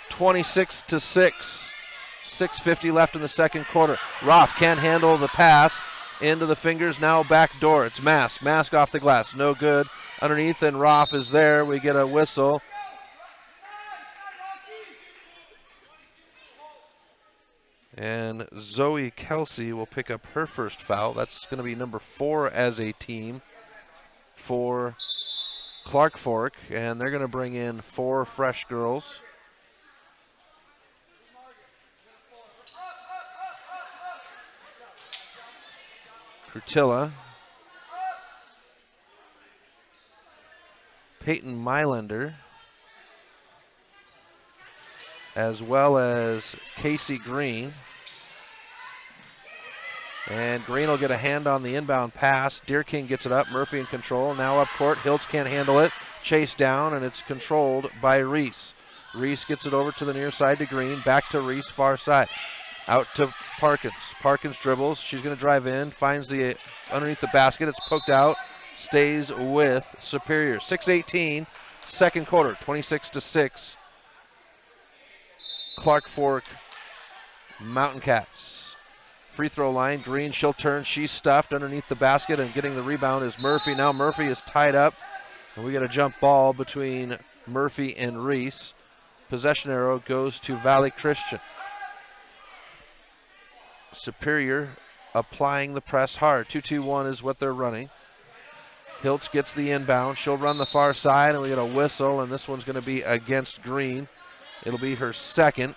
26-6. 6:50 left in the second quarter. Roth can't handle the pass. Into the fingers, now back door. It's Mask. Mask off the glass. No good. Underneath, and Roth is there. We get a whistle. And Zoe Kelsey will pick up her first foul. That's going to be number 4 as a team for Clark Fork. And they're going to bring in 4 fresh girls. Curtilla. Peyton Mylander. As well as Casey Green. And Green will get a hand on the inbound pass. Deer King gets it up. Murphy in control. Now up court. Hiltz can't handle it. Chased down, and it's controlled by Reese. Reese gets it over to the near side to Green. Back to Reese, far side. Out to Parkins. Parkins dribbles. She's going to drive in. Finds the underneath the basket. It's poked out. Stays with Superior. 6:18, second quarter. 26-6. Clark Fork Mountain Cats. Free throw line. Green, she'll turn. She's stuffed underneath the basket, and getting the rebound is Murphy. Now Murphy is tied up, and we get a jump ball between Murphy and Reese. Possession arrow goes to Valley Christian. Superior applying the press hard. 2-2-1 is what they're running. Hiltz gets the inbound. She'll run the far side, and we get a whistle, and this one's going to be against Green. It'll be her second.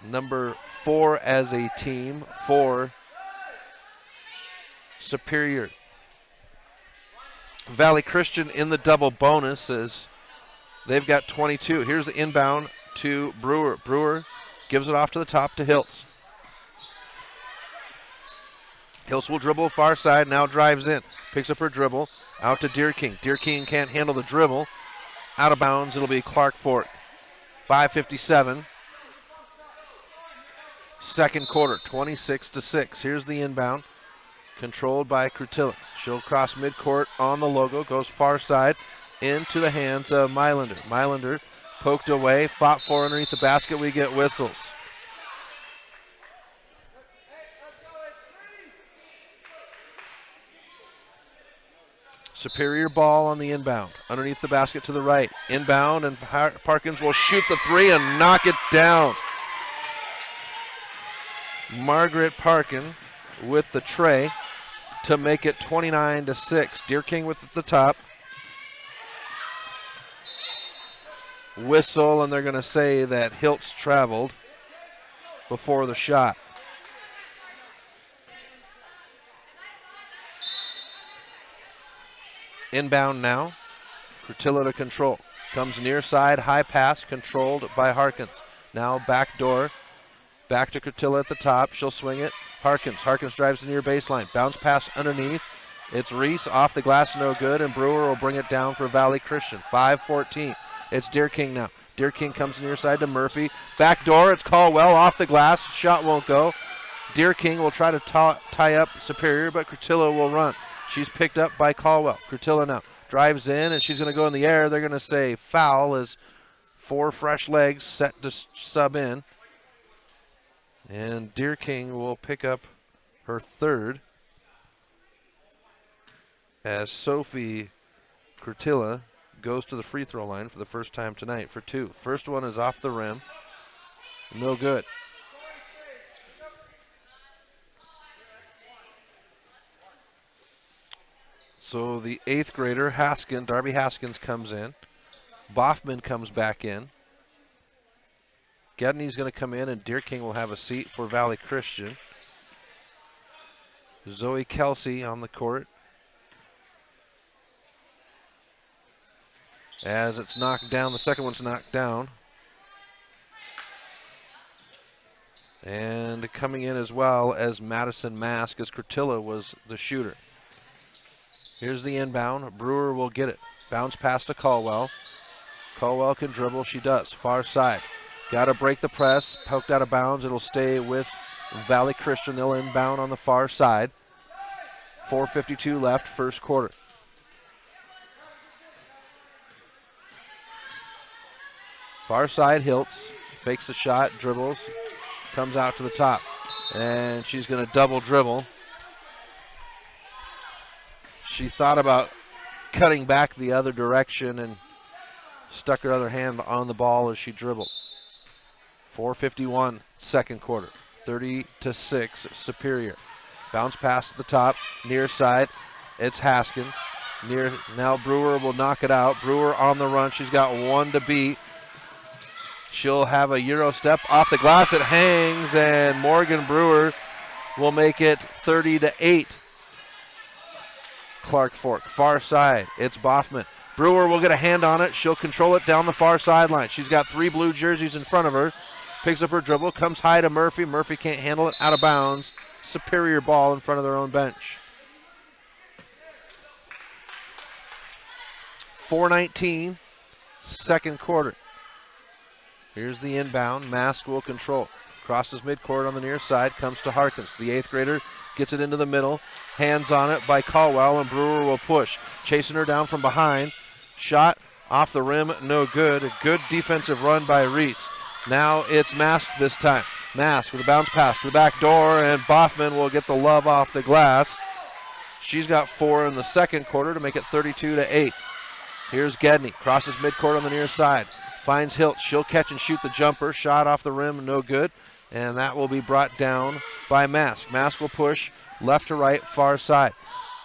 Number 4 as a team for Superior. Valley Christian in the double bonus as they've got 22. Here's the inbound to Brewer. Brewer gives it off to the top to Hiltz. Hills will dribble far side, now drives in. Picks up her dribble, out to Deer King. Deer King can't handle the dribble. Out of bounds, it'll be Clark Fork. 5:57. Second quarter, 26-6. Here's the inbound, controlled by Crutilla. She'll cross midcourt on the logo, goes far side into the hands of Mylander. Mylander poked away, fought for underneath the basket. We get whistles. Superior ball on the inbound, underneath the basket to the right. Inbound, and Parkins will shoot the three and knock it down. Margaret Parkin with the tray to make it 29-6. Deer King with the top. Whistle, and they're going to say that Hiltz traveled before the shot. Inbound now. Crutilla to control. Comes near side, high pass, controlled by Harkins. Now back door. Back to Crutilla at the top. She'll swing it. Harkins. Harkins drives the near baseline. Bounce pass underneath. It's Reese off the glass, no good, and Brewer will bring it down for Valley Christian. 5-14. It's Deer King now. Deer King comes near side to Murphy. Back door. It's Caldwell off the glass. Shot won't go. Deer King will try to tie up Superior, but Crutilla will run. She's picked up by Caldwell. Crutilla now drives in, and she's going to go in the air. They're going to say foul as 4 fresh legs set to sub in. And Deer King will pick up her third as Sophie Crutilla goes to the free throw line for the first time tonight for 2. First one is off the rim. No good. So the 8th grader, Darby Haskins comes in. Boffman comes back in. Gedney's going to come in, and Deer King will have a seat for Valley Christian. Zoe Kelsey on the court. As it's knocked down, the second one's knocked down. And coming in as well as Madison Mask, as Crutilla was the shooter. Here's the inbound. Brewer will get it. Bounce pass to Caldwell. Caldwell can dribble. She does. Far side. Got to break the press. Poked out of bounds. It'll stay with Valley Christian. They'll inbound on the far side. 4:52 left, first quarter. Far side, Hiltz. Fakes the shot, dribbles. Comes out to the top. And she's going to double dribble. She thought about cutting back the other direction and stuck her other hand on the ball as she dribbled. 4:51, second quarter. 30-6, Superior. Bounce pass at the top, near side. It's Haskins. Now Brewer will knock it out. Brewer on the run. She's got 1 to beat. She'll have a Euro step off the glass. It hangs, and Morgan Brewer will make it 30-8. Clark Fork, far side. It's Boffman. Brewer will get a hand on it. She'll control it down the far sideline. She's got 3 blue jerseys in front of her. Picks up her dribble, comes high to Murphy. Murphy can't handle it, out of bounds. Superior ball in front of their own bench. 4:19, second quarter. Here's the inbound. Mask will control. Crosses midcourt on the near side, comes to Harkins. The 8th grader gets it into the middle. Hands on it by Caldwell, and Brewer will push. Chasing her down from behind. Shot off the rim, no good. A good defensive run by Reese. Now it's Mask this time. Mask with a bounce pass to the back door, and Boffman will get the love off the glass. She's got 4 in the second quarter to make it 32-8. Here's Gedney. Crosses midcourt on the near side. Finds Hiltz. She'll catch and shoot the jumper. Shot off the rim, no good. And that will be brought down by Mask. Mask will push left to right, far side.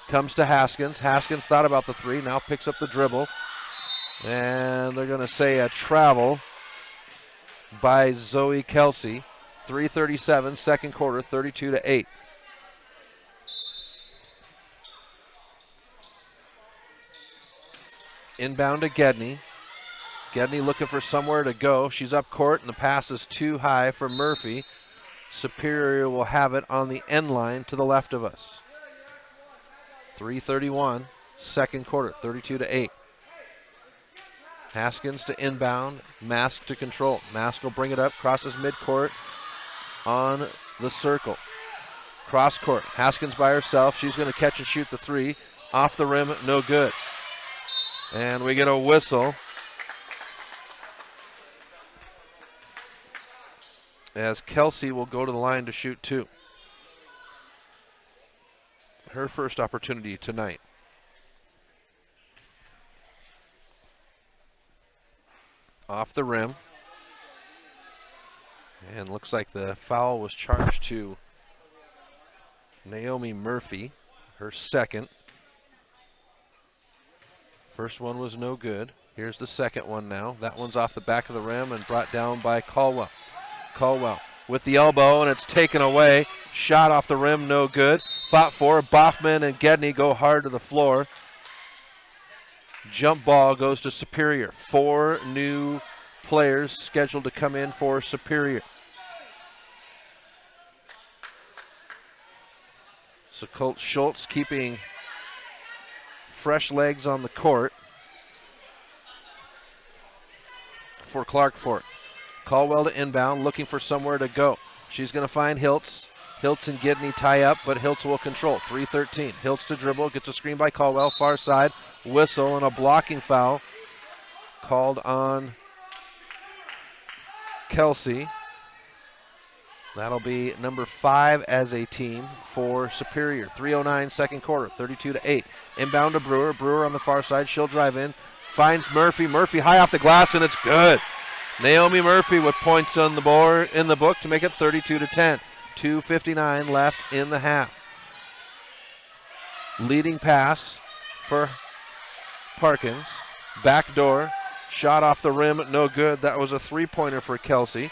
Comes to Haskins. Haskins thought about the 3, now picks up the dribble. And they're going to say a travel by Zoe Kelsey. 3:37, second quarter, 32-8. Inbound to Gedney. Gedney looking for somewhere to go. She's up court, and the pass is too high for Murphy. Superior will have it on the end line to the left of us. 3:31, second quarter, 32-8. Haskins to inbound, Mask to control. Mask will bring it up, crosses midcourt on the circle. Cross court, Haskins by herself. She's going to catch and shoot the three. Off the rim, no good. And we get a whistle as Kelsey will go to the line to shoot two. Her first opportunity tonight. Off the rim. And looks like the foul was charged to Naomi Murphy, her second. First one was no good. Here's the second one now. That one's off the back of the rim and brought down by Caldwell. Caldwell with the elbow, and it's taken away. Shot off the rim, no good. Fought for. Boffman and Gedney go hard to the floor. Jump ball goes to Superior. 4 new players scheduled to come in for Superior. So Colt Schultz keeping fresh legs on the court for Clark Fort. Caldwell to inbound, looking for somewhere to go. She's going to find Hiltz. Hiltz and Gidney tie up, but Hiltz will control. 3:13. Hiltz to dribble, gets a screen by Caldwell, far side, whistle, and a blocking foul called on Kelsey. That'll be number 5 as a team for Superior. 3:09 second quarter, 32-8. Inbound to Brewer. Brewer on the far side. She'll drive in. Finds Murphy. Murphy high off the glass, and it's good. Naomi Murphy with points on the board in the book to make it 32-10. 2:59 left in the half. Leading pass for Parkins. Backdoor. Shot off the rim, no good. That was a three-pointer for Kelsey.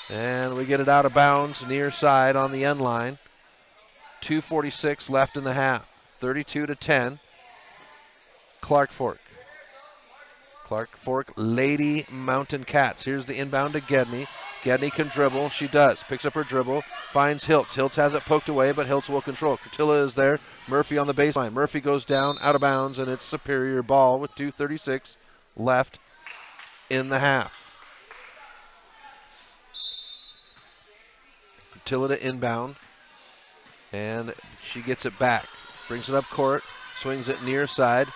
And we get it out of bounds near side on the end line. 2:46 left in the half. 32-10. Clark Fork. Clark Fork Lady Mountain Cats. Here's the inbound to Gedney. Gedney can dribble. She does. Picks up her dribble. Finds Hiltz. Hiltz has it poked away, but Hiltz will control. Cortilla is there. Murphy on the baseline. Murphy goes down, out of bounds, and it's Superior ball with 2:36 left in the half. Cortilla to inbound, and she gets it back. Brings it up court. Swings it near side.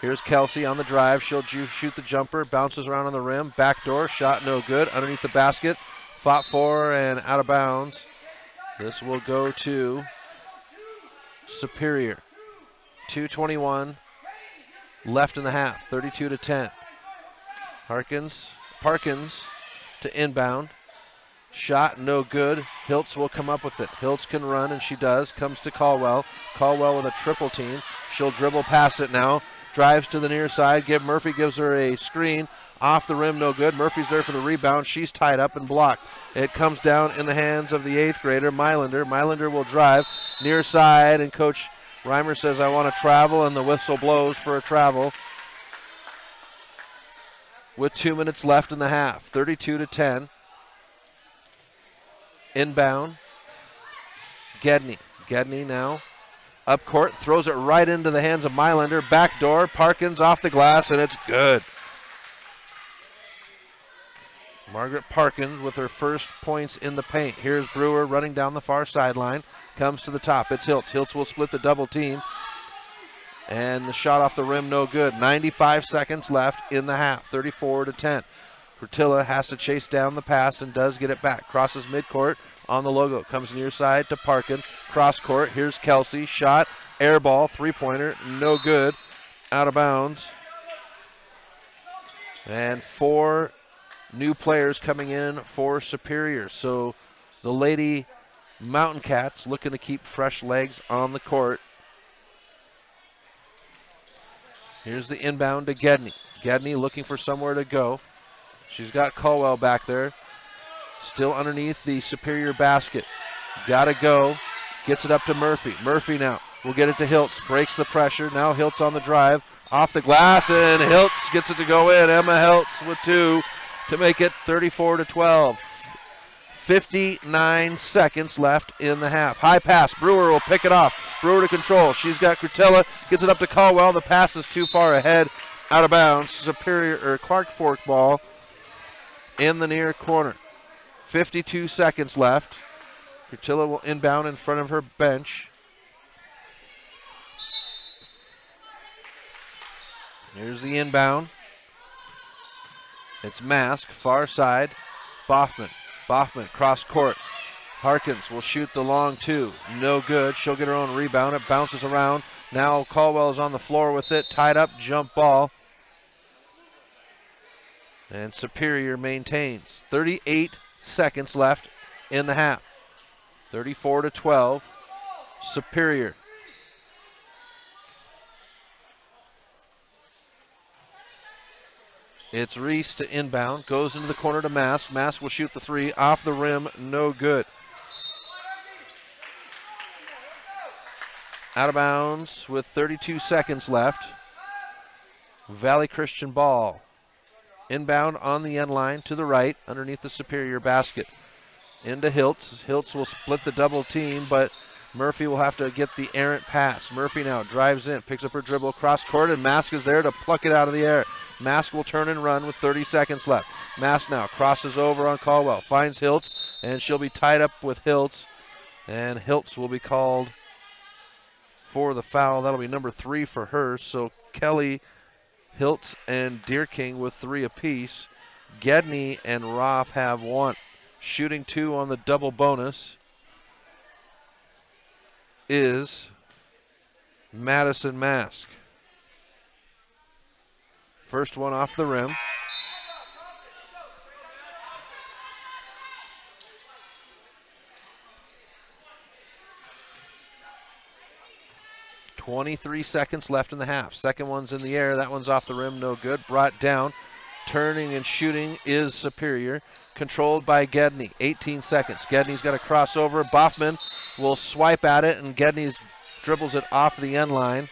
Here's Kelsey on the drive. She'll shoot the jumper. Bounces around on the rim. Backdoor. Shot no good. Underneath the basket. Fought for and out of bounds. This will go to Superior. 2:21 left in the half. 32-10. Parkins to inbound. Shot no good. Hiltz will come up with it. Hiltz can run, and she does. Comes to Caldwell. Caldwell with a triple team. She'll dribble past it now. Drives to the near side. Murphy gives her a screen. Off the rim, no good. Murphy's there for the rebound. She's tied up and blocked. It comes down in the hands of the 8th grader, Mylander. Mylander will drive near side, and Coach Reimer says, I want to travel, and the whistle blows for a travel. With 2 minutes left in the half. 32-10. Inbound. Gedney. Gedney now. Up court, throws it right into the hands of Mylander. Backdoor, Parkins off the glass, and it's good. Margaret Parkins with her first points in the paint. Here's Brewer running down the far sideline. Comes to the top. It's Hiltz. Hiltz will split the double team. And the shot off the rim, no good. 95 seconds left in the half. 34-10. Cortilla has to chase down the pass and does get it back. Crosses midcourt on the logo. Comes near side to Parkin. Cross court. Here's Kelsey. Shot. Air ball. Three-pointer. No good. Out of bounds. And 4 new players coming in for Superior. So the Lady Mountain Cats looking to keep fresh legs on the court. Here's the inbound to Gedney. Gedney looking for somewhere to go. She's got Caldwell back there. Still underneath the Superior basket. Gotta go. Gets it up to Murphy. Murphy now will get it to Hiltz. Breaks the pressure. Now Hiltz on the drive. Off the glass, and Hiltz gets it to go in. Emma Hiltz with 2 to make it 34-12. 59 seconds left in the half. High pass. Brewer will pick it off. Brewer to control. She's got Crutilla. Gets it up to Caldwell. The pass is too far ahead. Out of bounds. Clark Fork ball in the near corner. 52 seconds left. Crutilla will inbound in front of her bench. Here's the inbound. It's Mask, far side. Boffman, cross court. Harkins will shoot the long two. No good. She'll get her own rebound. It bounces around. Now Caldwell is on the floor with it. Tied up, jump ball. And Superior maintains. 38 seconds left in the half. 34-12. Superior. It's Reese to inbound, goes into the corner to Mask. Mask will shoot the three, off the rim, no good. Out of bounds with 32 seconds left. Valley Christian ball. Inbound on the end line to the right, underneath the Superior basket. Into Hiltz. Hiltz will split the double team, but Murphy will have to get the errant pass. Murphy now drives in, picks up her dribble across court, and Mask is there to pluck it out of the air. Mask will turn and run with 30 seconds left. Mask now crosses over on Caldwell, finds Hiltz, and she'll be tied up with Hiltz, and Hiltz will be called for the foul. That'll be number 3 for her. So Kelly, Hiltz, and Deerking with 3 apiece. Gedney and Roth have 1. Shooting 2 on the double bonus is Madison Mask. First one off the rim. .23 seconds left in the half. Second one's in the air. That one's off the rim, no good. Brought down. Turning and shooting is Superior. Controlled by Gedney. 18 seconds. Gedney's got a crossover. Boffman will swipe at it, and Gedney dribbles it off the end line.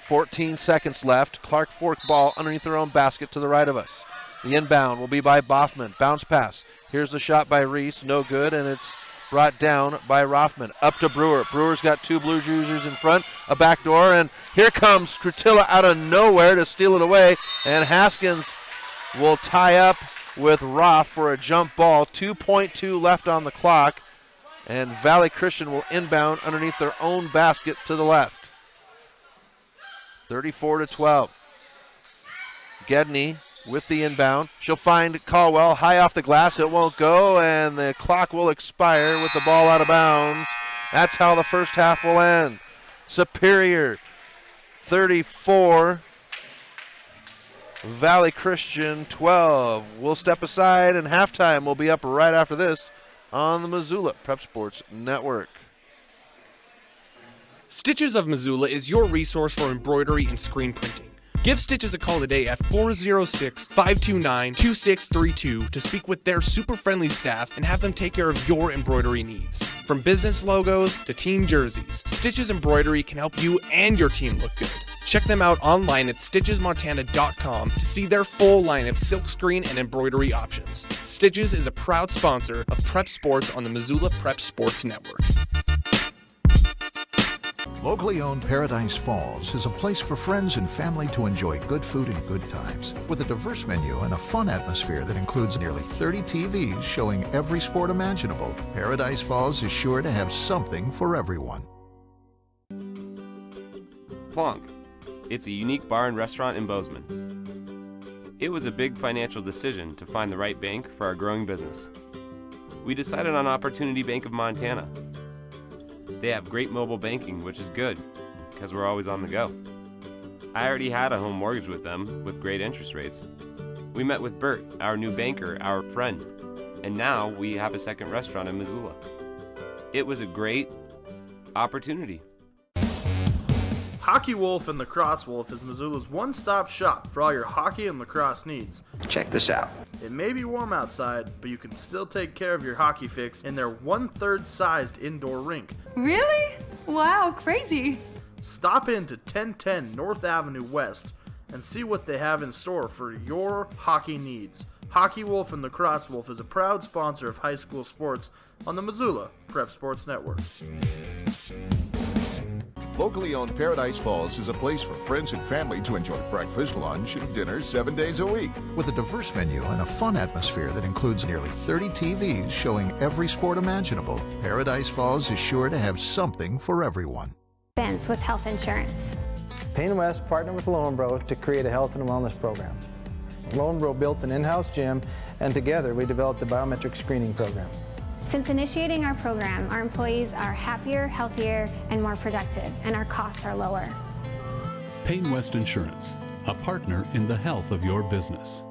14 seconds left. Clark Fork ball underneath their own basket to the right of us. The inbound will be by Boffman. Bounce pass. Here's the shot by Reese. No good, and it's brought down by Rothman. Up to Brewer. Brewer's got 2 Blue Users in front. A back door, and here comes Crutilla out of nowhere to steal it away, and Haskins will tie up with Roth for a jump ball. 2.2 left on the clock, and Valley Christian will inbound underneath their own basket to the left. 34-12. Gedney with the inbound. She'll find Caldwell high off the glass. It won't go, and the clock will expire with the ball out of bounds. That's how the first half will end. Superior 34, Valley Christian 12. We'll step aside, and halftime will be up right after this on the Missoula Prep Sports Network. Stitches of Missoula is your resource for embroidery and screen printing. Give Stitches a call today at 406-529-2632 to speak with their super friendly staff and have them take care of your embroidery needs. From business logos to team jerseys, Stitches Embroidery can help you and your team look good. Check them out online at stitchesmontana.com to see their full line of silkscreen and embroidery options. Stitches is a proud sponsor of Prep Sports on the Missoula Prep Sports Network. Locally owned Paradise Falls is a place for friends and family to enjoy good food and good times. With a diverse menu and a fun atmosphere that includes nearly 30 TVs showing every sport imaginable, Paradise Falls is sure to have something for everyone. Plonk. It's a unique bar and restaurant in Bozeman. It was a big financial decision to find the right bank for our growing business. We decided on Opportunity Bank of Montana. They have great mobile banking, which is good, because we're always on the go. I already had a home mortgage with them, with great interest rates. We met with Bert, our new banker, our friend, and now we have a second restaurant in Missoula. It was a great opportunity. Hockey Wolf and Lacrosse Wolf is Missoula's one-stop shop for all your hockey and lacrosse needs. Check this out. It may be warm outside, but you can still take care of your hockey fix in their 1/3 sized indoor rink. Really? Wow, crazy. Stop into 1010 North Avenue West and see what they have in store for your hockey needs. Hockey Wolf and Lacrosse Wolf is a proud sponsor of high school sports on the Missoula Prep Sports Network. Locally owned Paradise Falls is a place for friends and family to enjoy breakfast, lunch, and dinner 7 days a week. With a diverse menu and a fun atmosphere that includes nearly 30 TVs showing every sport imaginable, Paradise Falls is sure to have something for everyone. Expense with health insurance. Payne West partnered with Lonebro to create a health and wellness program. Lonebro built an in-house gym, and together we developed a biometric screening program. Since initiating our program, our employees are happier, healthier, and more productive, and our costs are lower. Payne West Insurance, a partner in the health of your business.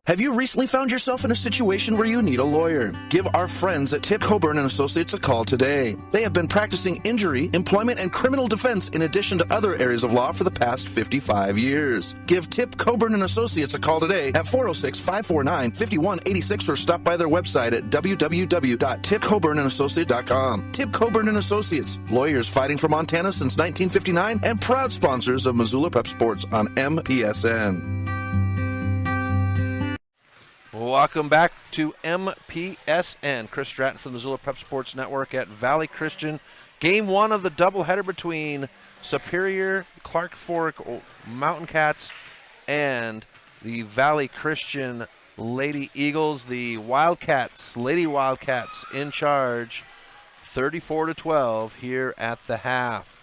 Have you recently found yourself in a situation where you need a lawyer? Give our friends at Tip Coburn & Associates a call today. They have been practicing injury, employment, and criminal defense in addition to other areas of law for the past 55 years. Give Tip Coburn & Associates a call today at 406-549-5186 or stop by their website at www.tipcoburnandassociates.com. Tip Coburn & Associates, lawyers fighting for Montana since 1959 and proud sponsors of Missoula Prep Sports on MPSN. Welcome back to MPSN. Chris Stratton from the Missoula Prep Sports Network at Valley Christian. Game one of the doubleheader between Superior, Clark Fork, Mountain Cats, and the Valley Christian Lady Eagles. The Wildcats, Lady Wildcats, in charge, 34-12 here at the half.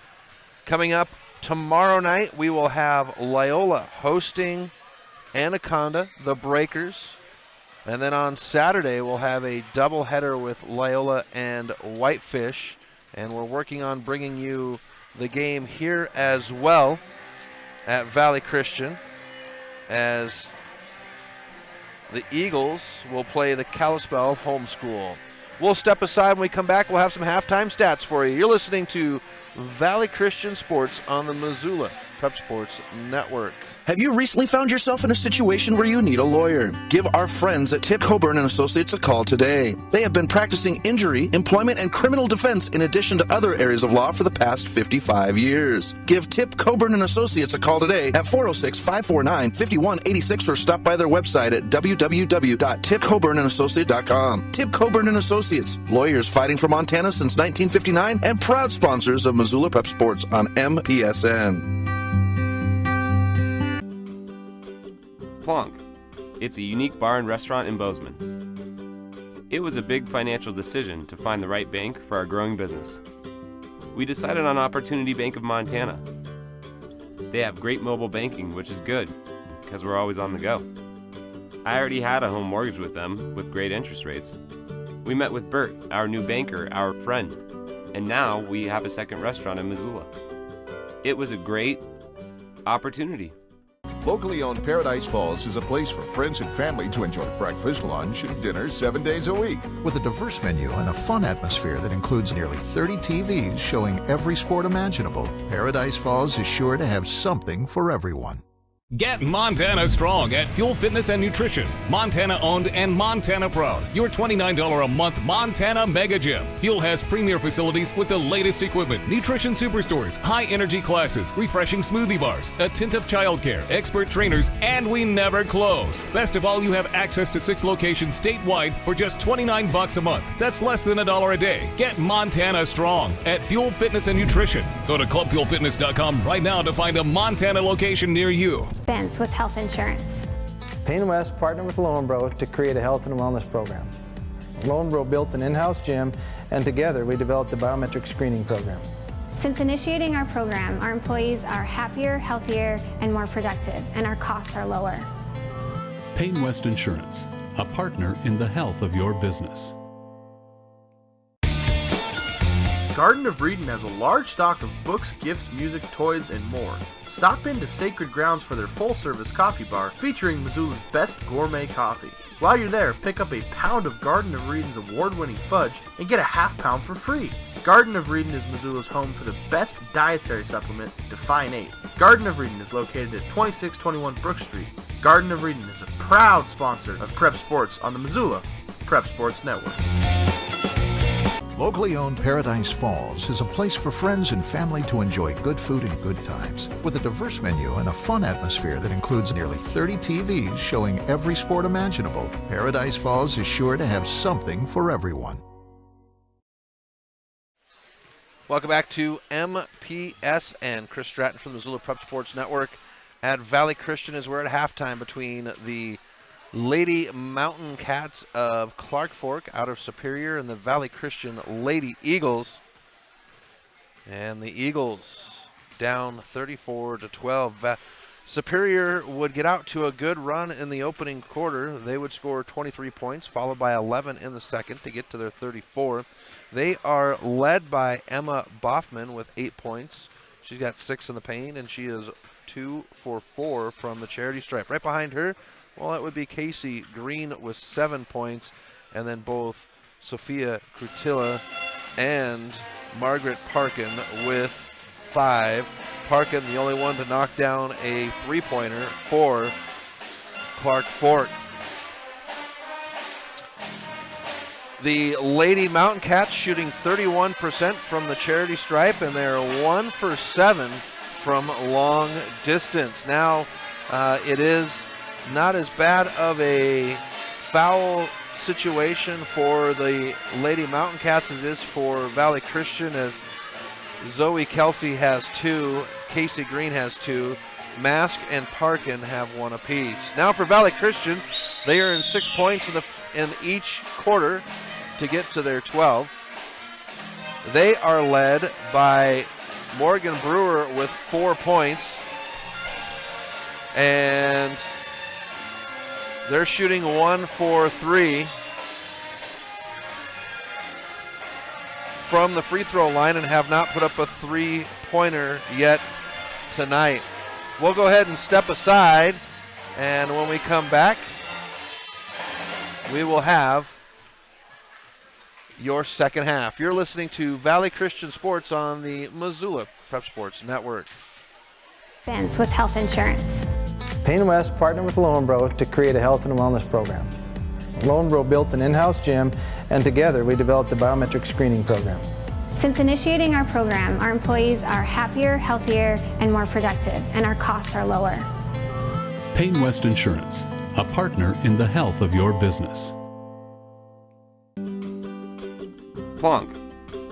Coming up tomorrow night, we will have Loyola hosting Anaconda, the Breakers. And then on Saturday, we'll have a doubleheader with Loyola and Whitefish. And we're working on bringing you the game here as well at Valley Christian, as the Eagles will play the Kalispell Homeschool. We'll step aside. When we come back, we'll have some halftime stats for you. You're listening to Valley Christian Sports on the Missoula Prep Sports Network. Have you recently found yourself in a situation where you need a lawyer? Give our friends at Tip Coburn & Associates a call today. They have been practicing injury, employment, and criminal defense in addition to other areas of law for the past 55 years. Give Tip Coburn & Associates a call today at 406-549-5186 or stop by their website at www.tipcoburnandassociates.com. Tip Coburn & Associates, lawyers fighting for Montana since 1959 and proud sponsors of Missoula Prep Sports on MPSN. Plonk. It's a unique bar and restaurant in Bozeman. It was a big financial decision to find the right bank for our growing business. We decided on Opportunity Bank of Montana. They have great mobile banking, which is good, because we're always on the go. I already had a home mortgage with them with great interest rates. We met with Bert, our new banker, our friend, and now we have a second restaurant in Missoula. It was a great opportunity. Locally owned Paradise Falls is a place for friends and family to enjoy breakfast, lunch, and dinner 7 days a week. With a diverse menu and a fun atmosphere that includes nearly 30 TVs showing every sport imaginable, Paradise Falls is sure to have something for everyone. Get Montana strong at Fuel Fitness and Nutrition. Montana owned and Montana proud. Your $29 a month Montana Mega Gym. Fuel has premier facilities with the latest equipment, nutrition superstores, high energy classes, refreshing smoothie bars, attentive childcare, expert trainers, and we never close. Best of all, you have access to 6 locations statewide for just $29 a month. That's less than $1 a day. Get Montana strong at Fuel Fitness and Nutrition. Go to clubfuelfitness.com right now to find a Montana location near you. Expense with health insurance. Payne West partnered with Lonebro to create a health and wellness program. Lonebro built an in-house gym, and together we developed a biometric screening program. Since initiating our program, our employees are happier, healthier, and more productive, and our costs are lower. Payne West Insurance, a partner in the health of your business. Garden of Reading has a large stock of books, gifts, music, toys, and more. Stop into Sacred Grounds for their full-service coffee bar featuring Missoula's best gourmet coffee. While you're there, pick up a pound of Garden of Reading's award-winning fudge and get a half pound for free. Garden of Reading is Missoula's home for the best dietary supplement, Define 8. Garden of Reading is located at 2621 Brook Street. Garden of Reading is a proud sponsor of Prep Sports on the Missoula Prep Sports Network. Locally owned Paradise Falls is a place for friends and family to enjoy good food and good times. With a diverse menu and a fun atmosphere that includes nearly 30 TVs showing every sport imaginable, Paradise Falls is sure to have something for everyone. Welcome back to MPSN. Chris Stratton from the Missoula Prep Sports Network at Valley Christian as we're at halftime between the Lady Mountain Cats of Clark Fork out of Superior and the Valley Christian Lady Eagles. And the Eagles down 34-12. Superior would get out to a good run in the opening quarter. They would score 23 points, followed by 11 in the second to get to their 34. They are led by Emma Boffman with 8 points. She's got 6 in the paint, and she is 2 for 4 from the charity stripe. Right behind her, well, that would be Casey Green with 7 points, and then both Sophia Crutilla and Margaret Parkin with 5. Parkin, the only one to knock down a three-pointer for Clark Fork. The Lady Mountain Cats shooting 31% from the charity stripe, and they're 1 for 7 from long distance. Now, it is not as bad of a foul situation for the Lady Mountain Cats as it is for Valley Christian, as Zoe Kelsey has 2, Casey Green has 2, Mask and Parkin have 1 apiece. Now for Valley Christian, they earn 6 points in each quarter to get to their 12. They are led by Morgan Brewer with 4 points, and they're shooting 1 for 3 from the free throw line and have not put up a three-pointer yet tonight. We'll go ahead and step aside, and when we come back, we will have your second half. You're listening to Valley Christian Sports on the Missoula Prep Sports Network. Fence with health insurance. Payne West partnered with Lowenbro to create a health and wellness program. Lowenbro built an in-house gym, and together we developed a biometric screening program. Since initiating our program, our employees are happier, healthier, and more productive, and our costs are lower. Payne West Insurance, a partner in the health of your business. Plonk.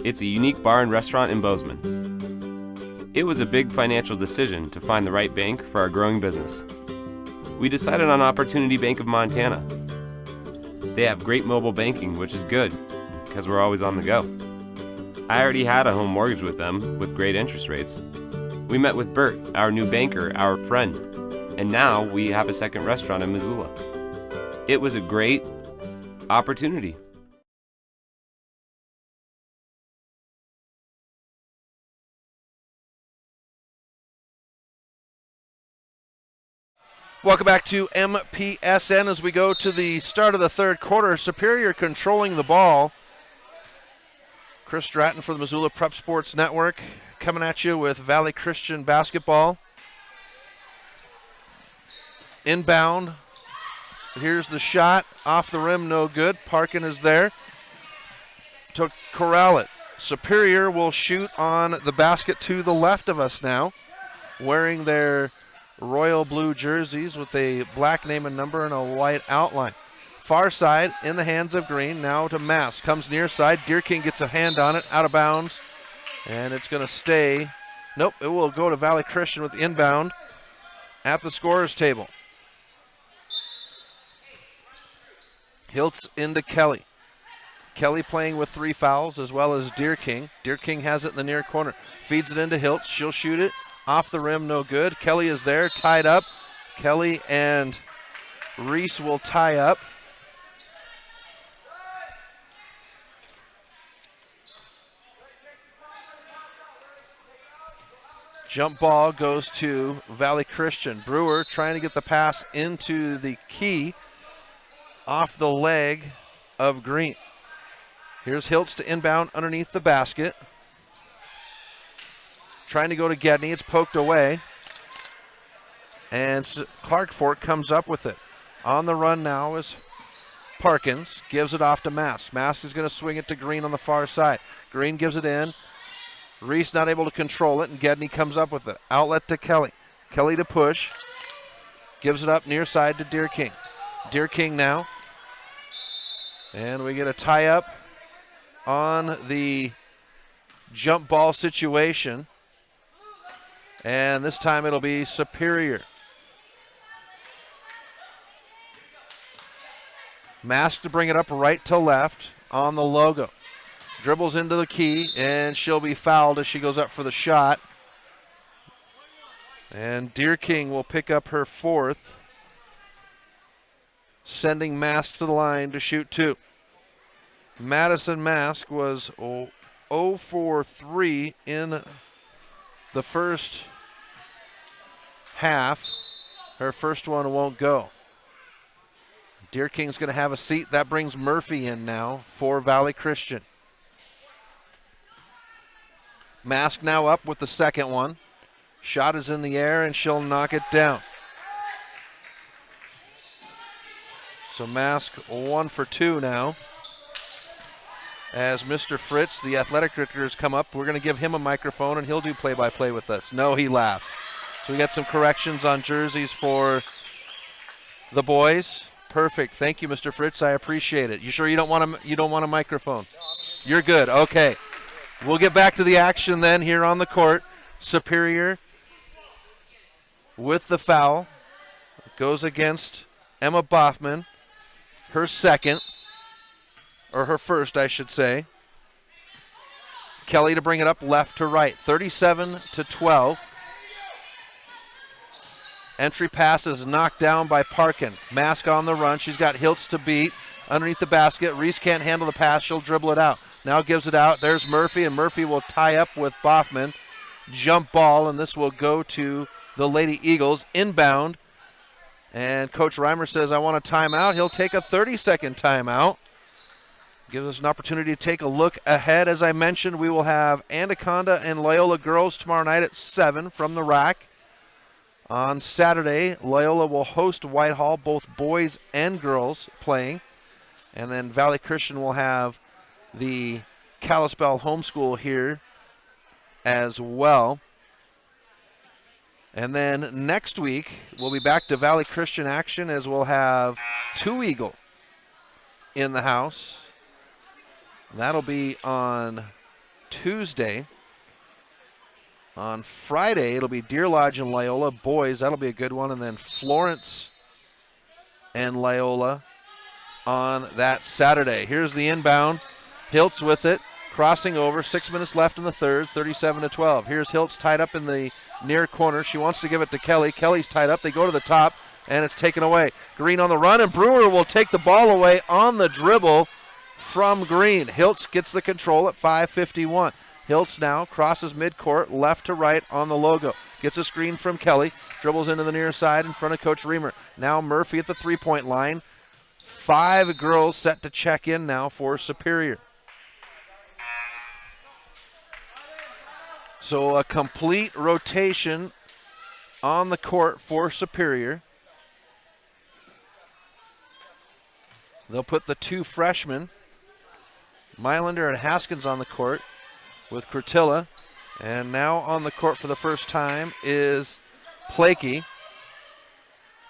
It's a unique bar and restaurant in Bozeman. It was a big financial decision to find the right bank for our growing business. We decided on Opportunity Bank of Montana. They have great mobile banking, which is good, because we're always on the go. I already had a home mortgage with them, with great interest rates. We met with Bert, our new banker, our friend, and now we have a second restaurant in Missoula. It was a great opportunity. Welcome back to MPSN as we go to the start of the third quarter. Superior controlling the ball. Chris Stratton for the Missoula Prep Sports Network coming at you with Valley Christian basketball. Inbound. Here's the shot. Off the rim, no good. Parkin is there to corral it. Superior will shoot on the basket to the left of us now, wearing their royal blue jerseys with a black name and number and a white outline. Far side in the hands of Green, now to Mass. Comes near side, Deer King gets a hand on it, out of bounds, and it's going to stay. Nope, it will go to Valley Christian with the inbound at the scorer's table. Hiltz into Kelly. Kelly playing with 3 fouls as well as Deer King. Deer King has it in the near corner. Feeds it into Hiltz. She'll shoot it. Off the rim, no good. Kelly is there, tied up. Kelly and Reese will tie up. Jump ball goes to Valley Christian. Brewer trying to get the pass into the key off the leg of Green. Here's Hiltz to inbound underneath the basket. Trying to go to Gedney. It's poked away. And Clark Fork comes up with it. On the run now is Parkins gives it off to Mask. Mask is going to swing it to Green on the far side. Green gives it in. Reese not able to control it, and Gedney comes up with it. Outlet to Kelly. Kelly to push. Gives it up near side to Deer King. Deer King now. And we get a tie-up on the jump ball situation. And this time it'll be Superior. Mask to bring it up right to left on the logo. Dribbles into the key, and she'll be fouled as she goes up for the shot. And Deer King will pick up her 4th, sending Mask to the line to shoot 2. Madison Mask was 0 for 3 in the first half. Her first one won't go. Deer King's going to have a seat. That brings Murphy in now for Valley Christian. Mask now up with the second one. Shot is in the air, and she'll knock it down. So Mask 1 for 2 now. As Mr. Fritz, the athletic director, has come up, we're going to give him a microphone, and he'll do play-by-play with us. No, he laughs. So we got some corrections on jerseys for the boys. Perfect. Thank you, Mr. Fritz. I appreciate it. You sure you don't want a microphone? You're good. Okay. We'll get back to the action then here on the court. Superior with the foul. Goes against Emma Boffman. Her second. Or her first, I should say. Kelly to bring it up left to right. 37-12. Entry pass is knocked down by Parkin. Mask on the run. She's got Hiltz to beat underneath the basket. Reese can't handle the pass. She'll dribble it out. Now gives it out. There's Murphy, and Murphy will tie up with Boffman. Jump ball, and this will go to the Lady Eagles. Inbound. And Coach Reimer says, I want a timeout. He'll take a 30-second timeout. Gives us an opportunity to take a look ahead. As I mentioned, we will have Anaconda and Loyola girls tomorrow night at 7 from the rack. On Saturday, Loyola will host Whitehall, both boys and girls playing. And then Valley Christian will have the Kalispell homeschool here as well. And then next week, we'll be back to Valley Christian action as we'll have 2 Eagle in the house. That'll be on Tuesday. On Friday, it'll be Deer Lodge and Loyola boys. That'll be a good one. And then Florence and Loyola on that Saturday. Here's the inbound. Hiltz with it, crossing over. 6 minutes left in the third, 37-12. Here's Hiltz tied up in the near corner. She wants to give it to Kelly. Kelly's tied up. They go to the top, and it's taken away. Green on the run, and Brewer will take the ball away on the dribble from Green. Hiltz gets the control at 5:51. Hiltz now crosses midcourt, left to right on the logo. Gets a screen from Kelly. Dribbles into the near side in front of Coach Reimer. Now Murphy at the three-point line. 5 girls set to check in now for Superior. So a complete rotation on the court for Superior. They'll put the 2 freshmen, Mylander and Haskins, on the court with Curtilla. And now on the court for the first time is Plakey.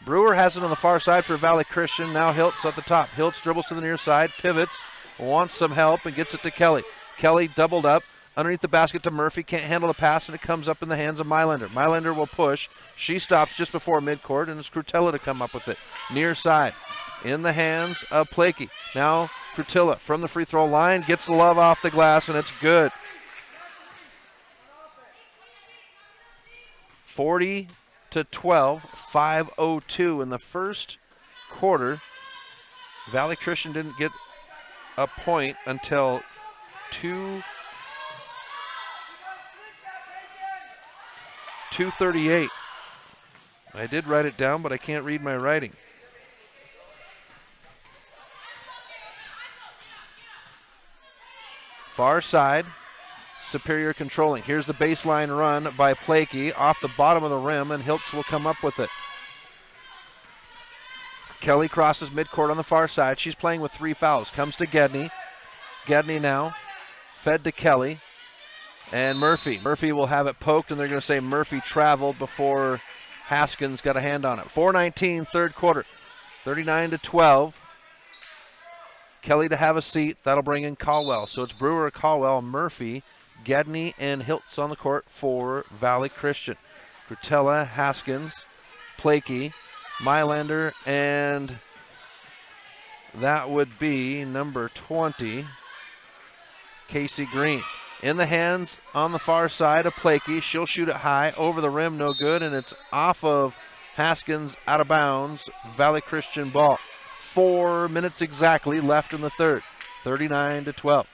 Brewer has it on the far side for Valley Christian. Now Hiltz at the top. Hiltz dribbles to the near side, pivots, wants some help, and gets it to Kelly. Kelly doubled up underneath the basket to Murphy. Can't handle the pass, and it comes up in the hands of Mylander. Mylander will push. She stops just before midcourt, and it's Curtilla to come up with it. Near side in the hands of Plakey. Now Curtilla from the free throw line gets the love off the glass, and it's good. 40-12, 5:02 in the first quarter. Valley Christian didn't get a point until 2:38. I did write it down, but I can't read my writing. Far side, Superior controlling. Here's the baseline run by Plakey off the bottom of the rim, and Hiltz will come up with it. Kelly crosses midcourt on the far side. She's playing with 3 fouls. Comes to Gedney. Gedney now fed to Kelly. And Murphy. Murphy will have it poked, and they're going to say Murphy traveled before Haskins got a hand on it. 4:19, third quarter. 39-12. Kelly to have a seat. That'll bring in Caldwell. So it's Brewer, Caldwell, Murphy, Gedney, and Hiltz on the court for Valley Christian. Crutella, Haskins, Plakey, Mylander, and that would be number 20, Casey Green. In the hands on the far side of Plakey. She'll shoot it high, over the rim, no good, and it's off of Haskins, out of bounds. Valley Christian ball. 4 minutes exactly left in the third. 39-12.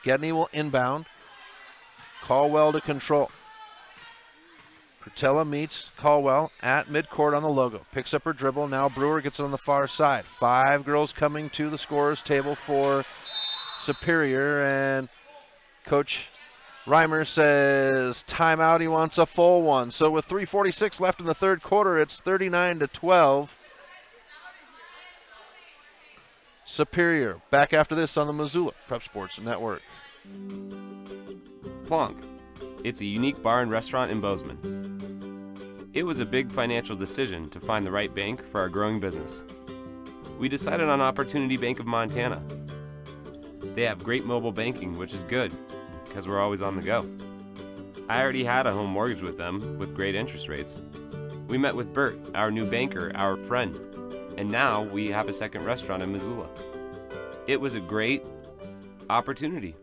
Gedney will inbound. Caldwell to control. Crutella meets Caldwell at midcourt on the logo. Picks up her dribble. Now Brewer gets it on the far side. 5 girls coming to the scorer's table for Superior, and Coach Reimer says timeout. He wants a full one. So with 3:46 left in the third quarter, it's 39-12. Superior back after this on the Missoula Prep Sports Network. Plonk. It's a unique bar and restaurant in Bozeman. It was a big financial decision to find the right bank for our growing business. We decided on Opportunity Bank of Montana. They have great mobile banking, which is good because we're always on the go. I already had a home mortgage with them with great interest rates. We met with Bert, our new banker, our friend, and now we have a second restaurant in Missoula. It was a great opportunity.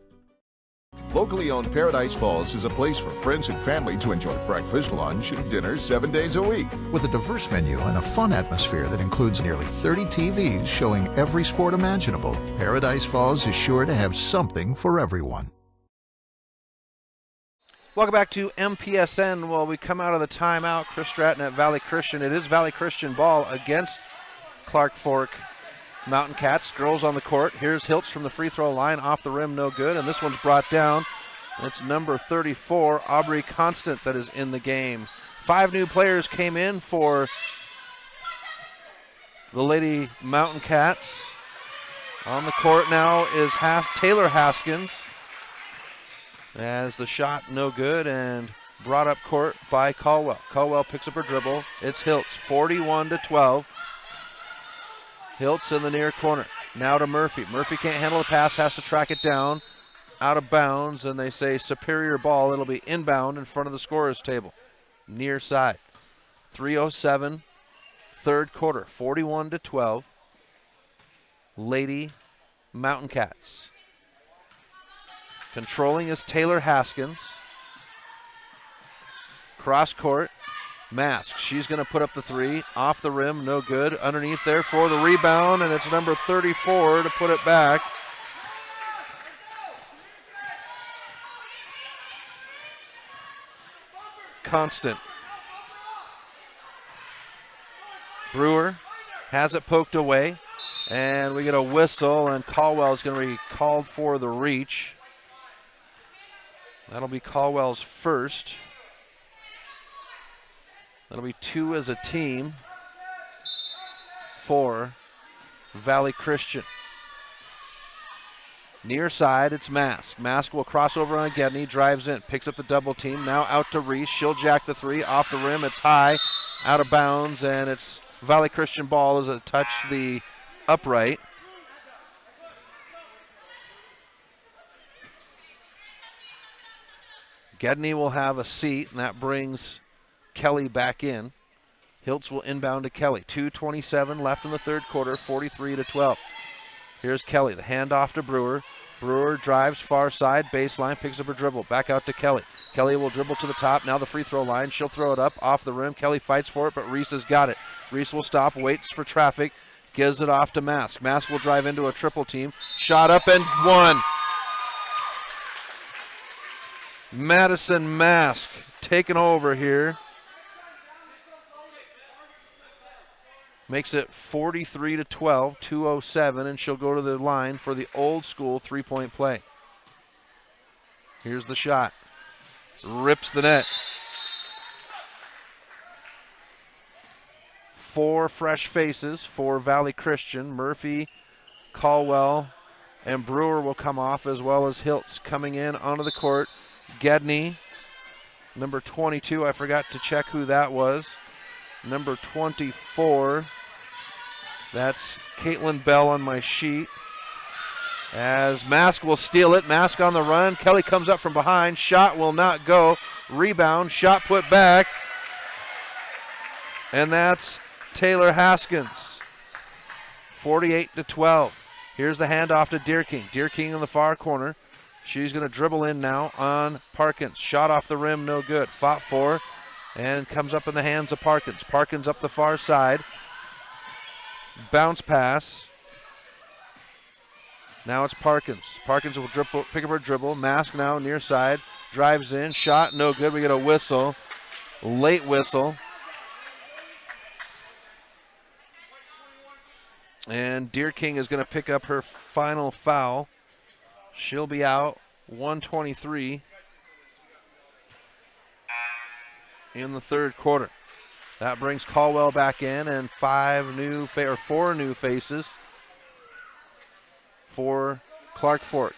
Locally owned Paradise Falls is a place for friends and family to enjoy breakfast, lunch, and dinner 7 days a week. With a diverse menu and a fun atmosphere that includes nearly 30 TVs showing every sport imaginable, Paradise Falls is sure to have something for everyone. Welcome back to MPSN. Well, we come out of the timeout. Chris Stratton at Valley Christian. It is Valley Christian ball against Clark Fork Mountain Cats. Girls on the court. Here's Hiltz from the free throw line. Off the rim, no good. And this one's brought down. It's number 34, Aubrey Constant, that is in the game. 5 new players came in for the Lady Mountain Cats. On the court now is Taylor Haskins. As the shot no good and brought up court by Caldwell. Caldwell picks up her dribble. It's Hiltz, 41-12. Hiltz in the near corner. Now to Murphy. Murphy can't handle the pass, has to track it down. Out of bounds, and they say Superior ball. It'll be inbound in front of the scorer's table. Near side. 3:07, third quarter, 41-12. Lady Mountain Cats. Controlling is Taylor Haskins. Cross court. Mask. She's going to put up the 3. Off the rim. No good. Underneath there for the rebound. And it's number 34 to put it back. Constant. Brewer has it poked away. And we get a whistle. And Caldwell is going to be called for the reach. That'll be Caldwell's first. That'll be 2 as a team for Valley Christian. Near side, it's Mask. Mask will cross over on Gedney, drives in, picks up the double team. Now out to Reese. She'll jack the 3 off the rim. It's high, out of bounds, and it's Valley Christian ball as it touched the upright. Gedney will have a seat, and that brings Kelly back in. Hiltz will inbound to Kelly. 2:27 left in the third quarter, 43-12. Here's Kelly, the handoff to Brewer. Brewer drives far side, baseline, picks up her dribble. Back out to Kelly. Kelly will dribble to the top, now the free throw line. She'll throw it up, off the rim. Kelly fights for it, but Reese has got it. Reese will stop, waits for traffic, gives it off to Mask. Mask will drive into a triple team. Shot up and one. Madison Mask taking over here. Makes it 43-12, 2:07, and she'll go to the line for the old school 3-point play. Here's the shot. Rips the net. 4 fresh faces for Valley Christian. Murphy, Caldwell, and Brewer will come off, as well as Hiltz coming in onto the court. Gedney, number 22, I forgot to check who that was. Number 24, that's Caitlin Bell on my sheet. As Mask will steal it. Mask on the run. Kelly comes up from behind. Shot will not go. Rebound. Shot put back. And that's Taylor Haskins. 48-12. Here's the handoff to Deer King. Deer King in the far corner. She's going to dribble in now on Parkins. Shot off the rim, no good. Fought for, and comes up in the hands of Parkins. Parkins up the far side. Bounce pass. Now it's Parkins. Parkins will pick up her dribble. Mask now near side. Drives in. Shot no good. We get a whistle. Late whistle. And Deer King is going to pick up her final foul. She'll be out. 1:23 in the third quarter. That brings Caldwell back in, and 4 new faces for Clark Fork.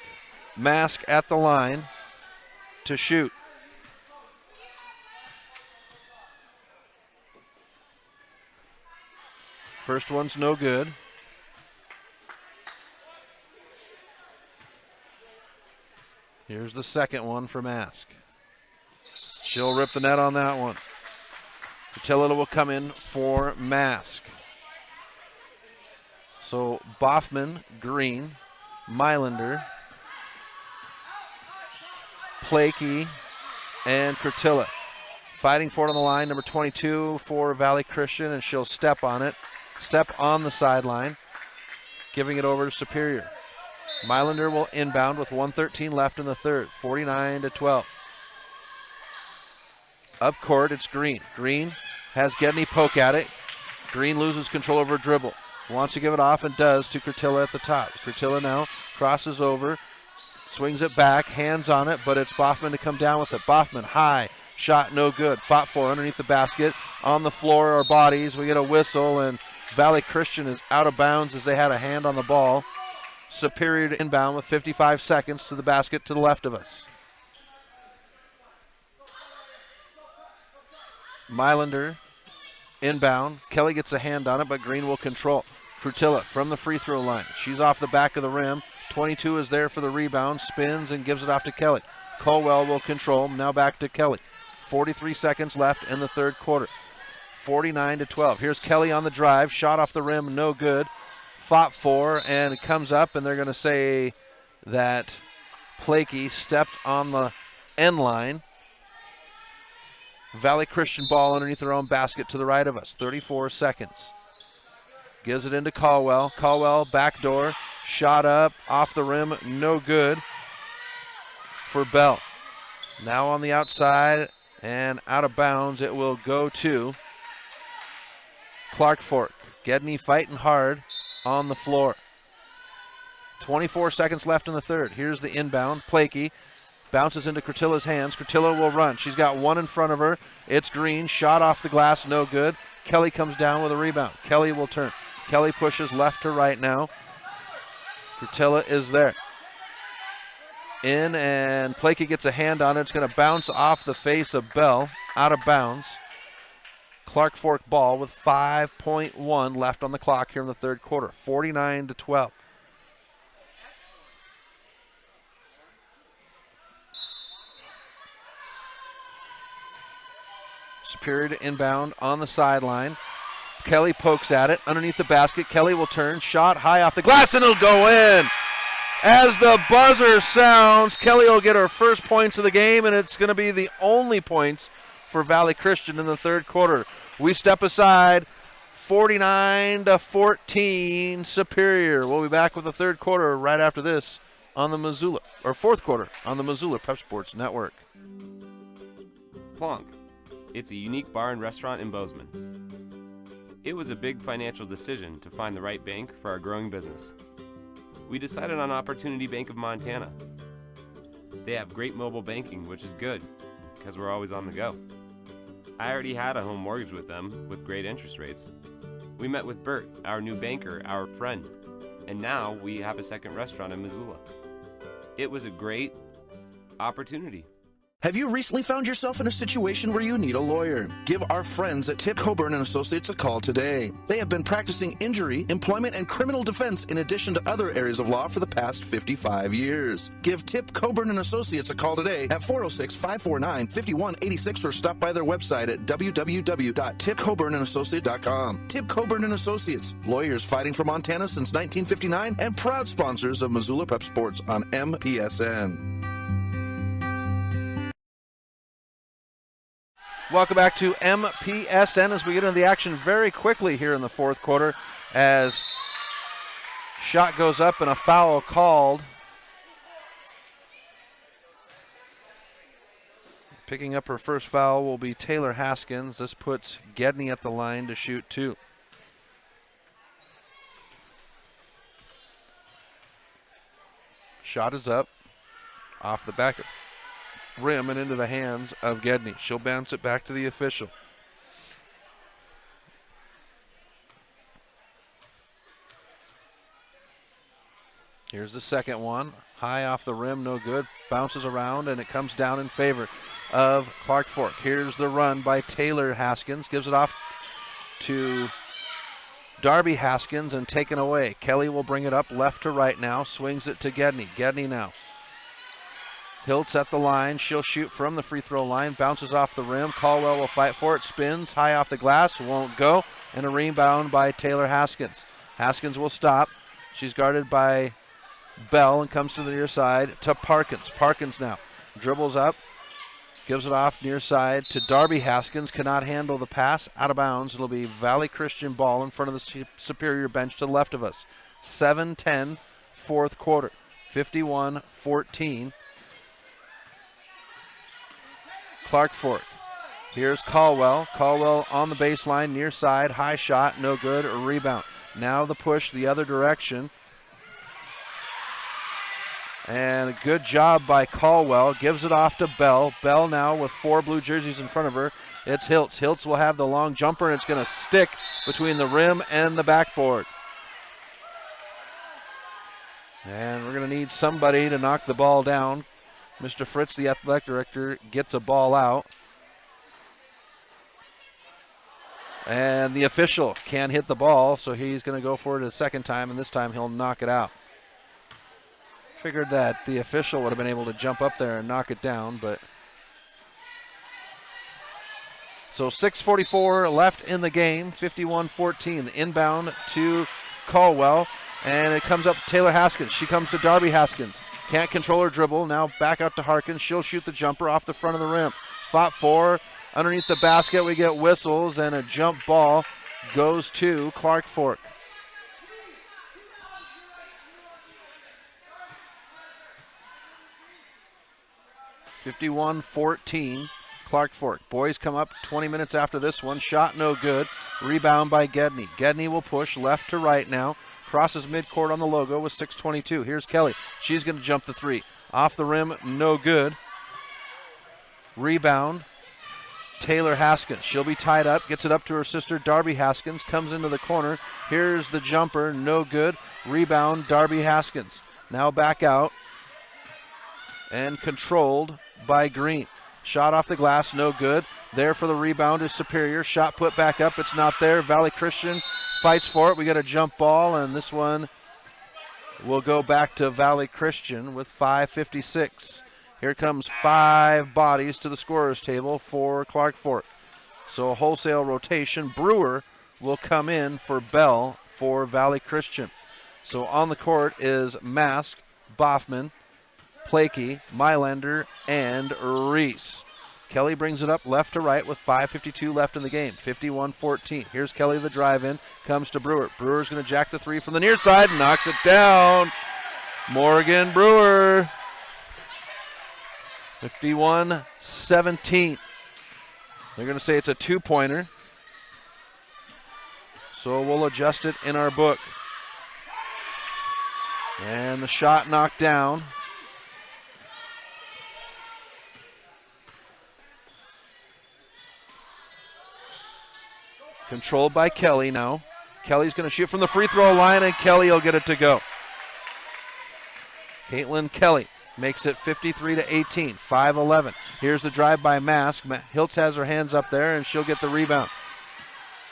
Mask at the line to shoot. First one's no good. Here's the second one for Mask. She'll rip the net on that one. Utilita will come in for Mask. So Boffman, Green, Mylander, Plakey, and Curtilla. Fighting for it on the line, number 22 for Valley Christian, and she'll step on it. Step on the sideline, giving it over to Superior. Mylander will inbound with 1:13 left in the third, 49-12. Up court, it's Green. Green has Gedney poke at it. Green loses control over a dribble. Wants to give it off and does to Curtilla at the top. Curtilla now crosses over, swings it back, hands on it, but it's Boffman to come down with it. Boffman high, shot no good. Fought for underneath the basket. On the floor are bodies. We get a whistle, and Valley Christian is out of bounds as they had a hand on the ball. Superior to inbound with 55 seconds to the basket to the left of us. Mylander inbound. Kelly gets a hand on it, but Green will control. Curtilla from the free throw line. She's off the back of the rim. 22 is there for the rebound. Spins and gives it off to Kelly. Colwell will control. Now back to Kelly. 43 seconds left in the third quarter. 49-12. Here's Kelly on the drive. Shot off the rim, no good. Fought for, and it comes up, and they're going to say that Plakey stepped on the end line. Valley Christian ball underneath their own basket to the right of us. 34 seconds. Gives it into Caldwell. Caldwell backdoor. Shot up off the rim. No good for Bell. Now on the outside and out of bounds. It will go to Clark Fork. Gedney fighting hard on the floor. 24 seconds left in the third. Here's the inbound. Plakey bounces into Curtilla's hands. Curtilla will run. She's got one in front of her. It's Green. Shot off the glass. No good. Kelly comes down with a rebound. Kelly will turn. Kelly pushes left to right now. Curtilla is there. In, and Plakey gets a hand on it. It's going to bounce off the face of Bell. Out of bounds. Clark Fork ball with 5.1 left on the clock here in the third quarter. 49-12. Superior to inbound on the sideline. Kelly pokes at it underneath the basket. Kelly will turn. Shot high off the glass, and it'll go in. As the buzzer sounds, Kelly will get her first points of the game, and it's going to be the only points for Valley Christian in the third quarter. We step aside, 49-14 Superior. We'll be back with the third quarter right after this on the Missoula, or fourth quarter on the Missoula Prep Sports Network. Plonk. It's a unique bar and restaurant in Bozeman. It was a big financial decision to find the right bank for our growing business. We decided on Opportunity Bank of Montana. They have great mobile banking, which is good, because we're always on the go. I already had a home mortgage with them with great interest rates. We met with Bert, our new banker, our friend, and now we have a second restaurant in Missoula. It was a great opportunity. Have you recently found yourself in a situation where you need a lawyer? Give our friends at Tip Coburn and Associates a call today. They have been practicing injury, employment, and criminal defense in addition to other areas of law for the past 55 years. Give Tip Coburn and Associates a call today at 406-549-5186 or stop by their website at www.tipcoburnandassociates.com. Tip Coburn and Associates, lawyers fighting for Montana since 1959 and proud sponsors of Missoula Prep Sports on MPSN. Welcome back to MPSN as we get into the action very quickly here in the fourth quarter as shot goes up and a foul called. Picking up her first foul will be Taylor Haskins. This puts Gedney at the line to shoot two. Shot is up off the back of rim and into the hands of Gedney. She'll bounce it back to the official. Here's the second one. High off the rim, no good. Bounces around and it comes down in favor of Clark Fork. Here's the run by Taylor Haskins. Gives it off to Darby Haskins and taken away. Kelly will bring it up left to right now. Swings it to Gedney. Gedney now. Hiltz at the line. She'll shoot from the free throw line. Bounces off the rim. Caldwell will fight for it. Spins high off the glass. Won't go. And a rebound by Taylor Haskins. Haskins will stop. She's guarded by Bell and comes to the near side to Parkins. Parkins now dribbles up. Gives it off near side to Darby Haskins. Cannot handle the pass. Out of bounds. It'll be Valley Christian ball in front of the Superior bench to the left of us. 7-10 fourth quarter. 51-14. Clark Fork. Here's Caldwell. Caldwell on the baseline, near side, high shot, no good, a rebound. Now the push the other direction. And a good job by Caldwell. Gives it off to Bell. Bell now with 4 blue jerseys in front of her. It's Hiltz. Hiltz will have the long jumper, and it's going to stick between the rim and the backboard. And we're going to need somebody to knock the ball down. Mr. Fritz, the athletic director, gets a ball out. And the official can't hit the ball, so he's going to go for it a second time, and this time he'll knock it out. Figured that the official would have been able to jump up there and knock it down, but... So 6:44 left in the game, 51-14. The inbound to Caldwell, and it comes up to Taylor Haskins. She comes to Darby Haskins. Can't control her dribble. Now back out to Harkins. She'll shoot the jumper off the front of the rim. Fought for. Underneath the basket, we get whistles, and a jump ball goes to Clark Fork. (51-14) Clark Fork. Boys come up 20 minutes after this one. Shot no good. Rebound by Gedney. Gedney will push left to right now. Crosses midcourt on the logo with 6:22. Here's Kelly. She's going to jump the three. Off the rim, no good. Rebound, Taylor Haskins. She'll be tied up. Gets it up to her sister, Darby Haskins. Comes into the corner. Here's the jumper, no good. Rebound, Darby Haskins. Now back out. And controlled by Green. Shot off the glass, no good. There for the rebound is Superior. Shot put back up, it's not there. Valley Christian fights for it. We got a jump ball, and this one will go back to Valley Christian with 5:56. Here comes 5 bodies to the scorer's table for Clark Fork. So a wholesale rotation. Brewer will come in for Bell for Valley Christian. So on the court is Mask, Boffman, Plakey, Mylander, and Reese. Kelly brings it up left to right with 5:52 left in the game. 51-14. Here's Kelly, the drive-in. Comes to Brewer. Brewer's going to jack the three from the near side. Knocks it down. Morgan Brewer. 51-17. They're going to say it's a two-pointer. So we'll adjust it in our book. And the shot knocked down. Controlled by Kelly now. Kelly's going to shoot from the free throw line, and Kelly will get it to go. Caitlin Kelly makes it 53-18, 5-11. Here's the drive by Mask. Hiltz has her hands up there, and she'll get the rebound.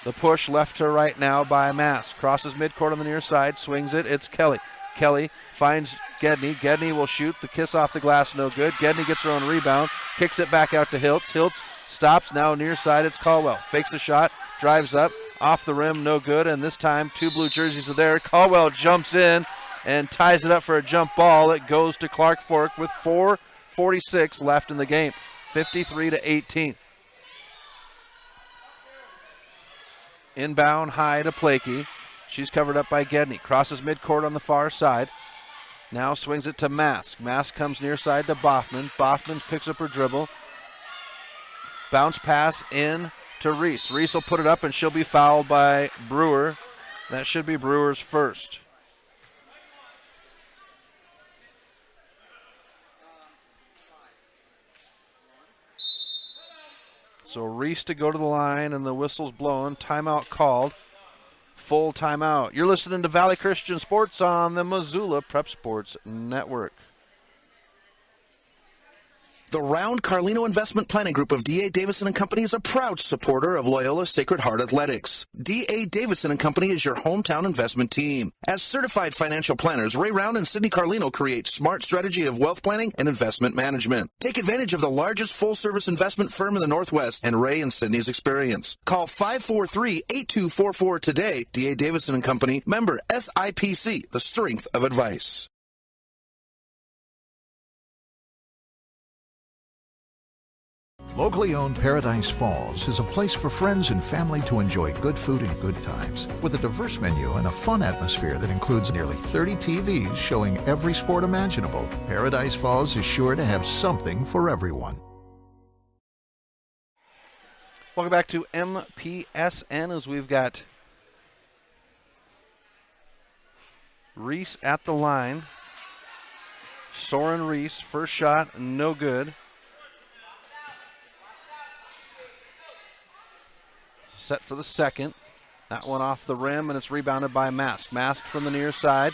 The push left to right now by Mask. Crosses midcourt on the near side, swings it. It's Kelly. Kelly finds Gedney. Gedney will shoot. The kiss off the glass, no good. Gedney gets her own rebound, kicks it back out to Hiltz. Hiltz stops, now near side, it's Caldwell. Fakes the shot, drives up, off the rim, no good, and this time 2 blue jerseys are there. Caldwell jumps in and ties it up for a jump ball. It goes to Clark Fork with 4:46 left in the game, 53-18. Inbound high to Plakey. She's covered up by Gedney. Crosses midcourt on the far side. Now swings it to Mask. Mask comes near side to Boffman. Boffman picks up her dribble. Bounce pass in to Reese. Reese will put it up and she'll be fouled by Brewer. That should be Brewer's first. So Reese to go to the line, and the whistle's blowing. Timeout called. Full timeout. You're listening to Valley Christian Sports on the Missoula Prep Sports Network. The Round Carlino Investment Planning Group of D.A. Davison & Company is a proud supporter of Loyola Sacred Heart Athletics. D.A. Davison & Company is your hometown investment team. As certified financial planners, Ray Round and Sidney Carlino create smart strategy of wealth planning and investment management. Take advantage of the largest full-service investment firm in the Northwest and Ray and Sidney's experience. Call 543-8244 today. D.A. Davison & Company, member SIPC, the strength of advice. Locally owned Paradise Falls is a place for friends and family to enjoy good food and good times, with a diverse menu and a fun atmosphere that includes nearly 30 TVs showing every sport imaginable. Paradise Falls is sure to have something for everyone. Welcome back to MPSN as we've got Reese at the line. Soren Reese, first shot, no good. Set for the second. That one off the rim, and it's rebounded by Mask. Mask from the near side.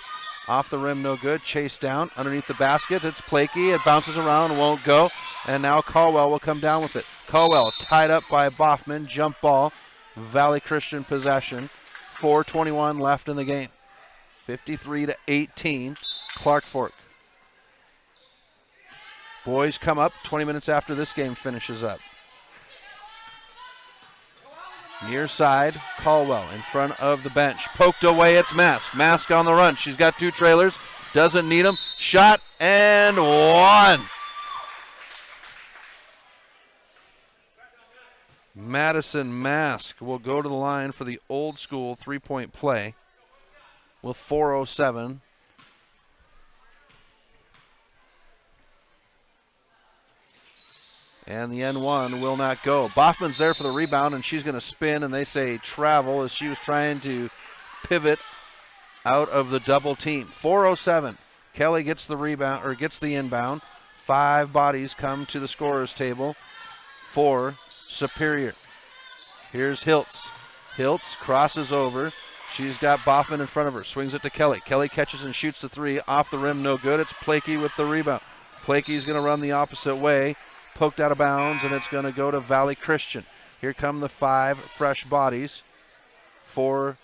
Off the rim, no good. Chase down underneath the basket. It's Plakey. It bounces around, won't go. And now Caldwell will come down with it. Caldwell tied up by Boffman. Jump ball. Valley Christian possession. 4:21 left in the game. 53-18. Clark Fork. Boys come up 20 minutes after this game finishes up. Near side, Caldwell in front of the bench. Poked away, it's Mask. Mask on the run. She's got 2 trailers. Doesn't need them. Shot and one. Madison Mask will go to the line for the old school 3-point play with 4:07. And the N1 will not go. Boffman's there for the rebound, and she's going to spin, and they say travel as she was trying to pivot out of the double team. 4:07. Kelly gets the rebound, or gets the inbound. 5 bodies come to the scorer's table for Superior. Here's Hiltz. Hiltz crosses over. She's got Boffman in front of her. Swings it to Kelly. Kelly catches and shoots the 3. Off the rim, no good. It's Plakey with the rebound. Plakey's going to run the opposite way. Poked out of bounds, and it's going to go to Valley Christian. Here come the 5 fresh bodies for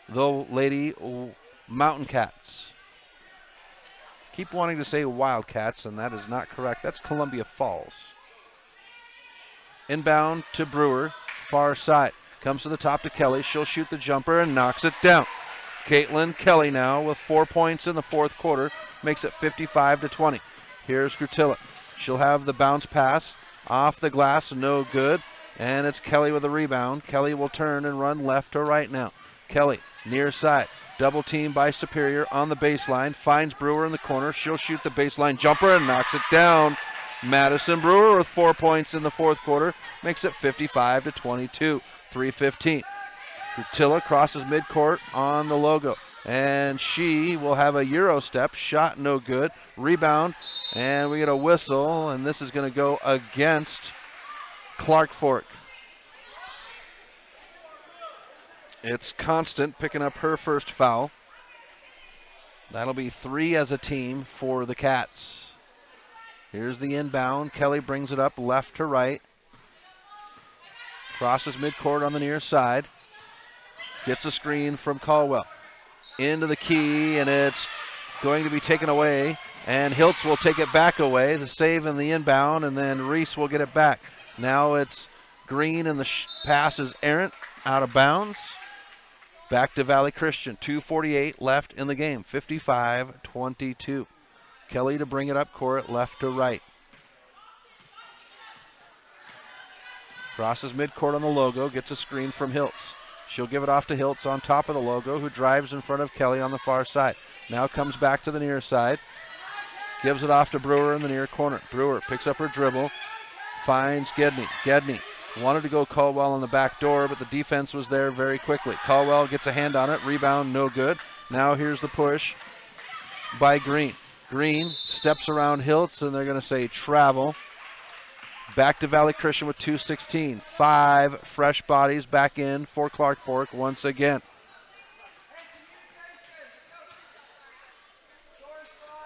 the Lady Mountain Cats. Keep wanting to say Wildcats, and that is not correct. That's Columbia Falls. Inbound to Brewer, far side. Comes to the top to Kelly. She'll shoot the jumper and knocks it down. Caitlin Kelly now with 4 points in the fourth quarter. Makes it 55-20. Here's Grutilla. She'll have the bounce pass off the glass, no good. And it's Kelly with a rebound. Kelly will turn and run left to right now. Kelly, near side. Double team by Superior on the baseline. Finds Brewer in the corner. She'll shoot the baseline jumper and knocks it down. Madison Brewer with 4 points in the fourth quarter. Makes it 55-22. 3:15. Grutilla crosses midcourt on the logo. And she will have a Euro step. Shot no good. Rebound. And we get a whistle. And this is going to go against Clark Fork. It's Constant picking up her first foul. That'll be 3 as a team for the Cats. Here's the inbound. Kelly brings it up left to right. Crosses midcourt on the near side. Gets a screen from Caldwell. Into the key, and it's going to be taken away. And Hiltz will take it back away. The save and the inbound, and then Reese will get it back. Now it's Green, and the pass is errant, out of bounds. Back to Valley Christian. 2:48 left in the game. 55-22. Kelly to bring it up court, left to right. Crosses midcourt on the logo, gets a screen from Hiltz. She'll give it off to Hiltz on top of the logo, who drives in front of Kelly on the far side. Now comes back to the near side. Gives it off to Brewer in the near corner. Brewer picks up her dribble, finds Gedney. Gedney wanted to go Caldwell on the back door, but the defense was there very quickly. Caldwell gets a hand on it, rebound no good. Now here's the push by Green. Green steps around Hiltz, and they're going to say travel. Back to Valley Christian with 2:16. 5 fresh bodies back in for Clark Fork once again.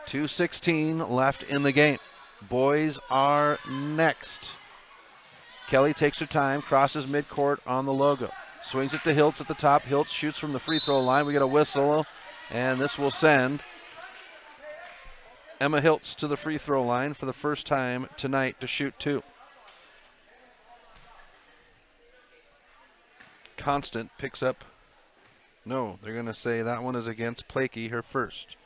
2:16 left in the game. Boys are next. Kelly takes her time, crosses midcourt on the logo. Swings it to Hiltz at the top. Hiltz shoots from the free throw line. We get a whistle, and this will send Emma Hiltz to the free throw line for the first time tonight to shoot 2. Constant picks up. No, they're going to say that one is against Plakey, her first.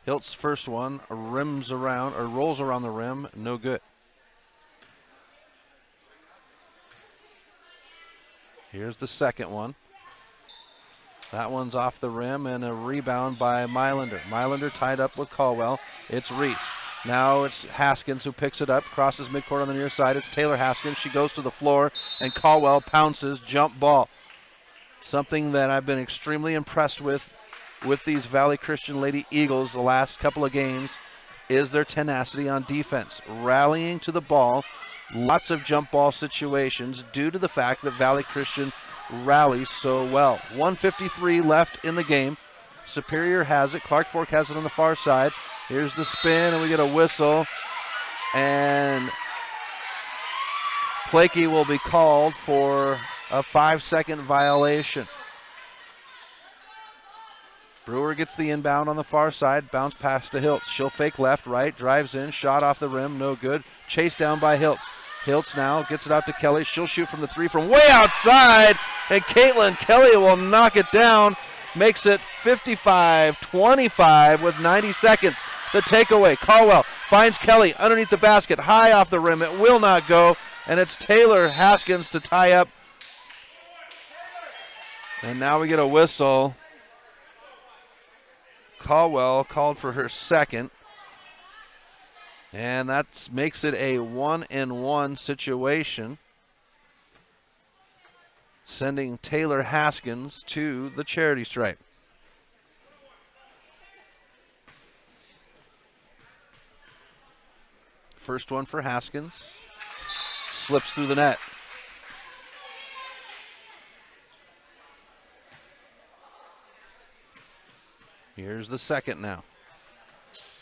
Hiltz' first one rolls around the rim, no good. Here's the second one. That one's off the rim, and a rebound by Mylander. Mylander tied up with Caldwell. It's Reese. Now it's Haskins who picks it up, crosses midcourt on the near side. It's Taylor Haskins. She goes to the floor, and Caldwell pounces, jump ball. Something that I've been extremely impressed with these Valley Christian Lady Eagles the last couple of games is their tenacity on defense, rallying to the ball. Lots of jump ball situations due to the fact that Valley Christian rallies so well. 1:53 left in the game. Superior has it. Clark Fork has it on the far side. Here's the spin, and we get a whistle. And Plakey will be called for a 5-second violation. Brewer gets the inbound on the far side. Bounce pass to Hiltz. She'll fake left, right, drives in. Shot off the rim, no good. Chased down by Hiltz. Hiltz now gets it out to Kelly. She'll shoot from the 3 from way outside. And Caitlin Kelly will knock it down. Makes it 55-25 with 90 seconds. The takeaway. Caldwell finds Kelly underneath the basket. High off the rim. It will not go. And it's Taylor Haskins to tie up. And now we get a whistle. Caldwell called for her second. And that makes it a 1-and-1 situation, sending Taylor Haskins to the charity stripe. First one for Haskins. Slips through the net. Here's the second now.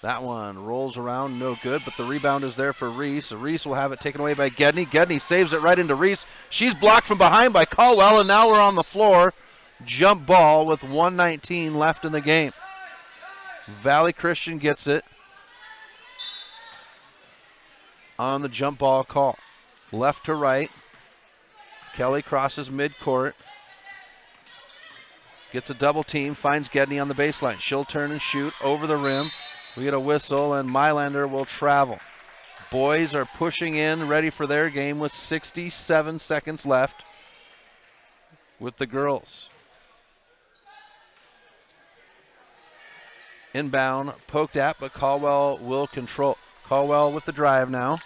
That one rolls around, no good, but the rebound is there for Reese. Reese will have it taken away by Gedney. Gedney saves it right into Reese. She's blocked from behind by Caldwell, and now we're on the floor. Jump ball with 1:19 left in the game. Valley Christian gets it on the jump ball call. Left to right. Kelly crosses midcourt. Gets a double team, finds Gedney on the baseline. She'll turn and shoot over the rim. We get a whistle, and Mylander will travel. Boys are pushing in, ready for their game with 67 seconds left with the girls. Inbound, poked at, but Caldwell will control. Caldwell with the drive now.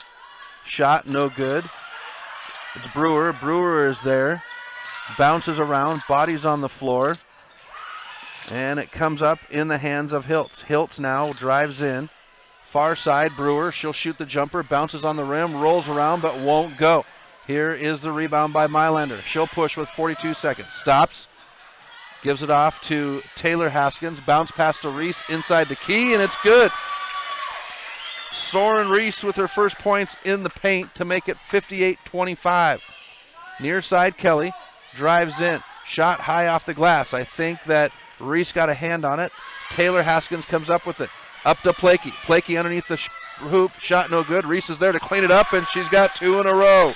Shot, no good. It's Brewer. Brewer is there. Bounces around, bodies on the floor. And it comes up in the hands of Hiltz. Hiltz now drives in. Far side, Brewer. She'll shoot the jumper, bounces on the rim, rolls around, but won't go. Here is the rebound by Mylander. She'll push with 42 seconds. Stops. Gives it off to Taylor Haskins. Bounce pass to Reese inside the key, and it's good. Soren Reese with her first points in the paint to make it 58-25. Near side, Kelly drives in. Shot high off the glass. I think that Reese got a hand on it. Taylor Haskins comes up with it. Up to Plakey. Plakey underneath the hoop. Shot no good. Reese is there to clean it up, and she's got 2 in a row.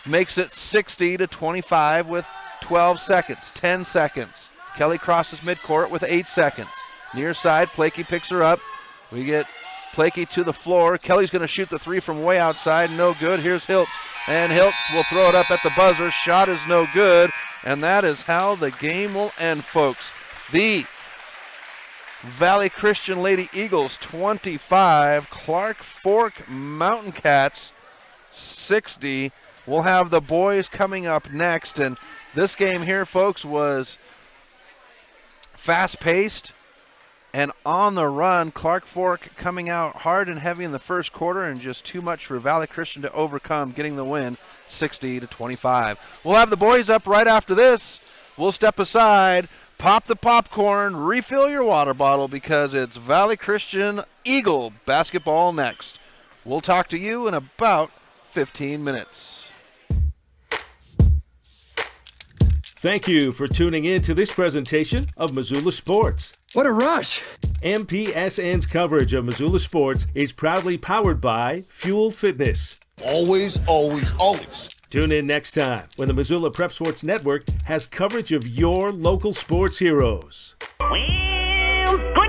Makes it 60-25 with 12 seconds, 10 seconds. Kelly crosses midcourt with 8 seconds. Near side, Plakey picks her up. We get Plakey to the floor. Kelly's going to shoot the 3 from way outside. No good. Here's Hiltz. And Hiltz will throw it up at the buzzer. Shot is no good. And that is how the game will end, folks. The Valley Christian Lady Eagles 25, Clark Fork Mountain Cats 60. We'll have the boys coming up next. And this game here, folks, was fast-paced and on the run. Clark Fork coming out hard and heavy in the first quarter, and just too much for Valley Christian to overcome, getting the win 60-25. We'll have the boys up right after this. We'll step aside, pop the popcorn, refill your water bottle, because it's Valley Christian Eagle basketball next. We'll talk to you in about 15 minutes. Thank you for tuning in to this presentation of Missoula Sports. What a rush! MPSN's coverage of Missoula Sports is proudly powered by Fuel Fitness. Always, always, always. Tune in next time when the Missoula Prep Sports Network has coverage of your local sports heroes. Well,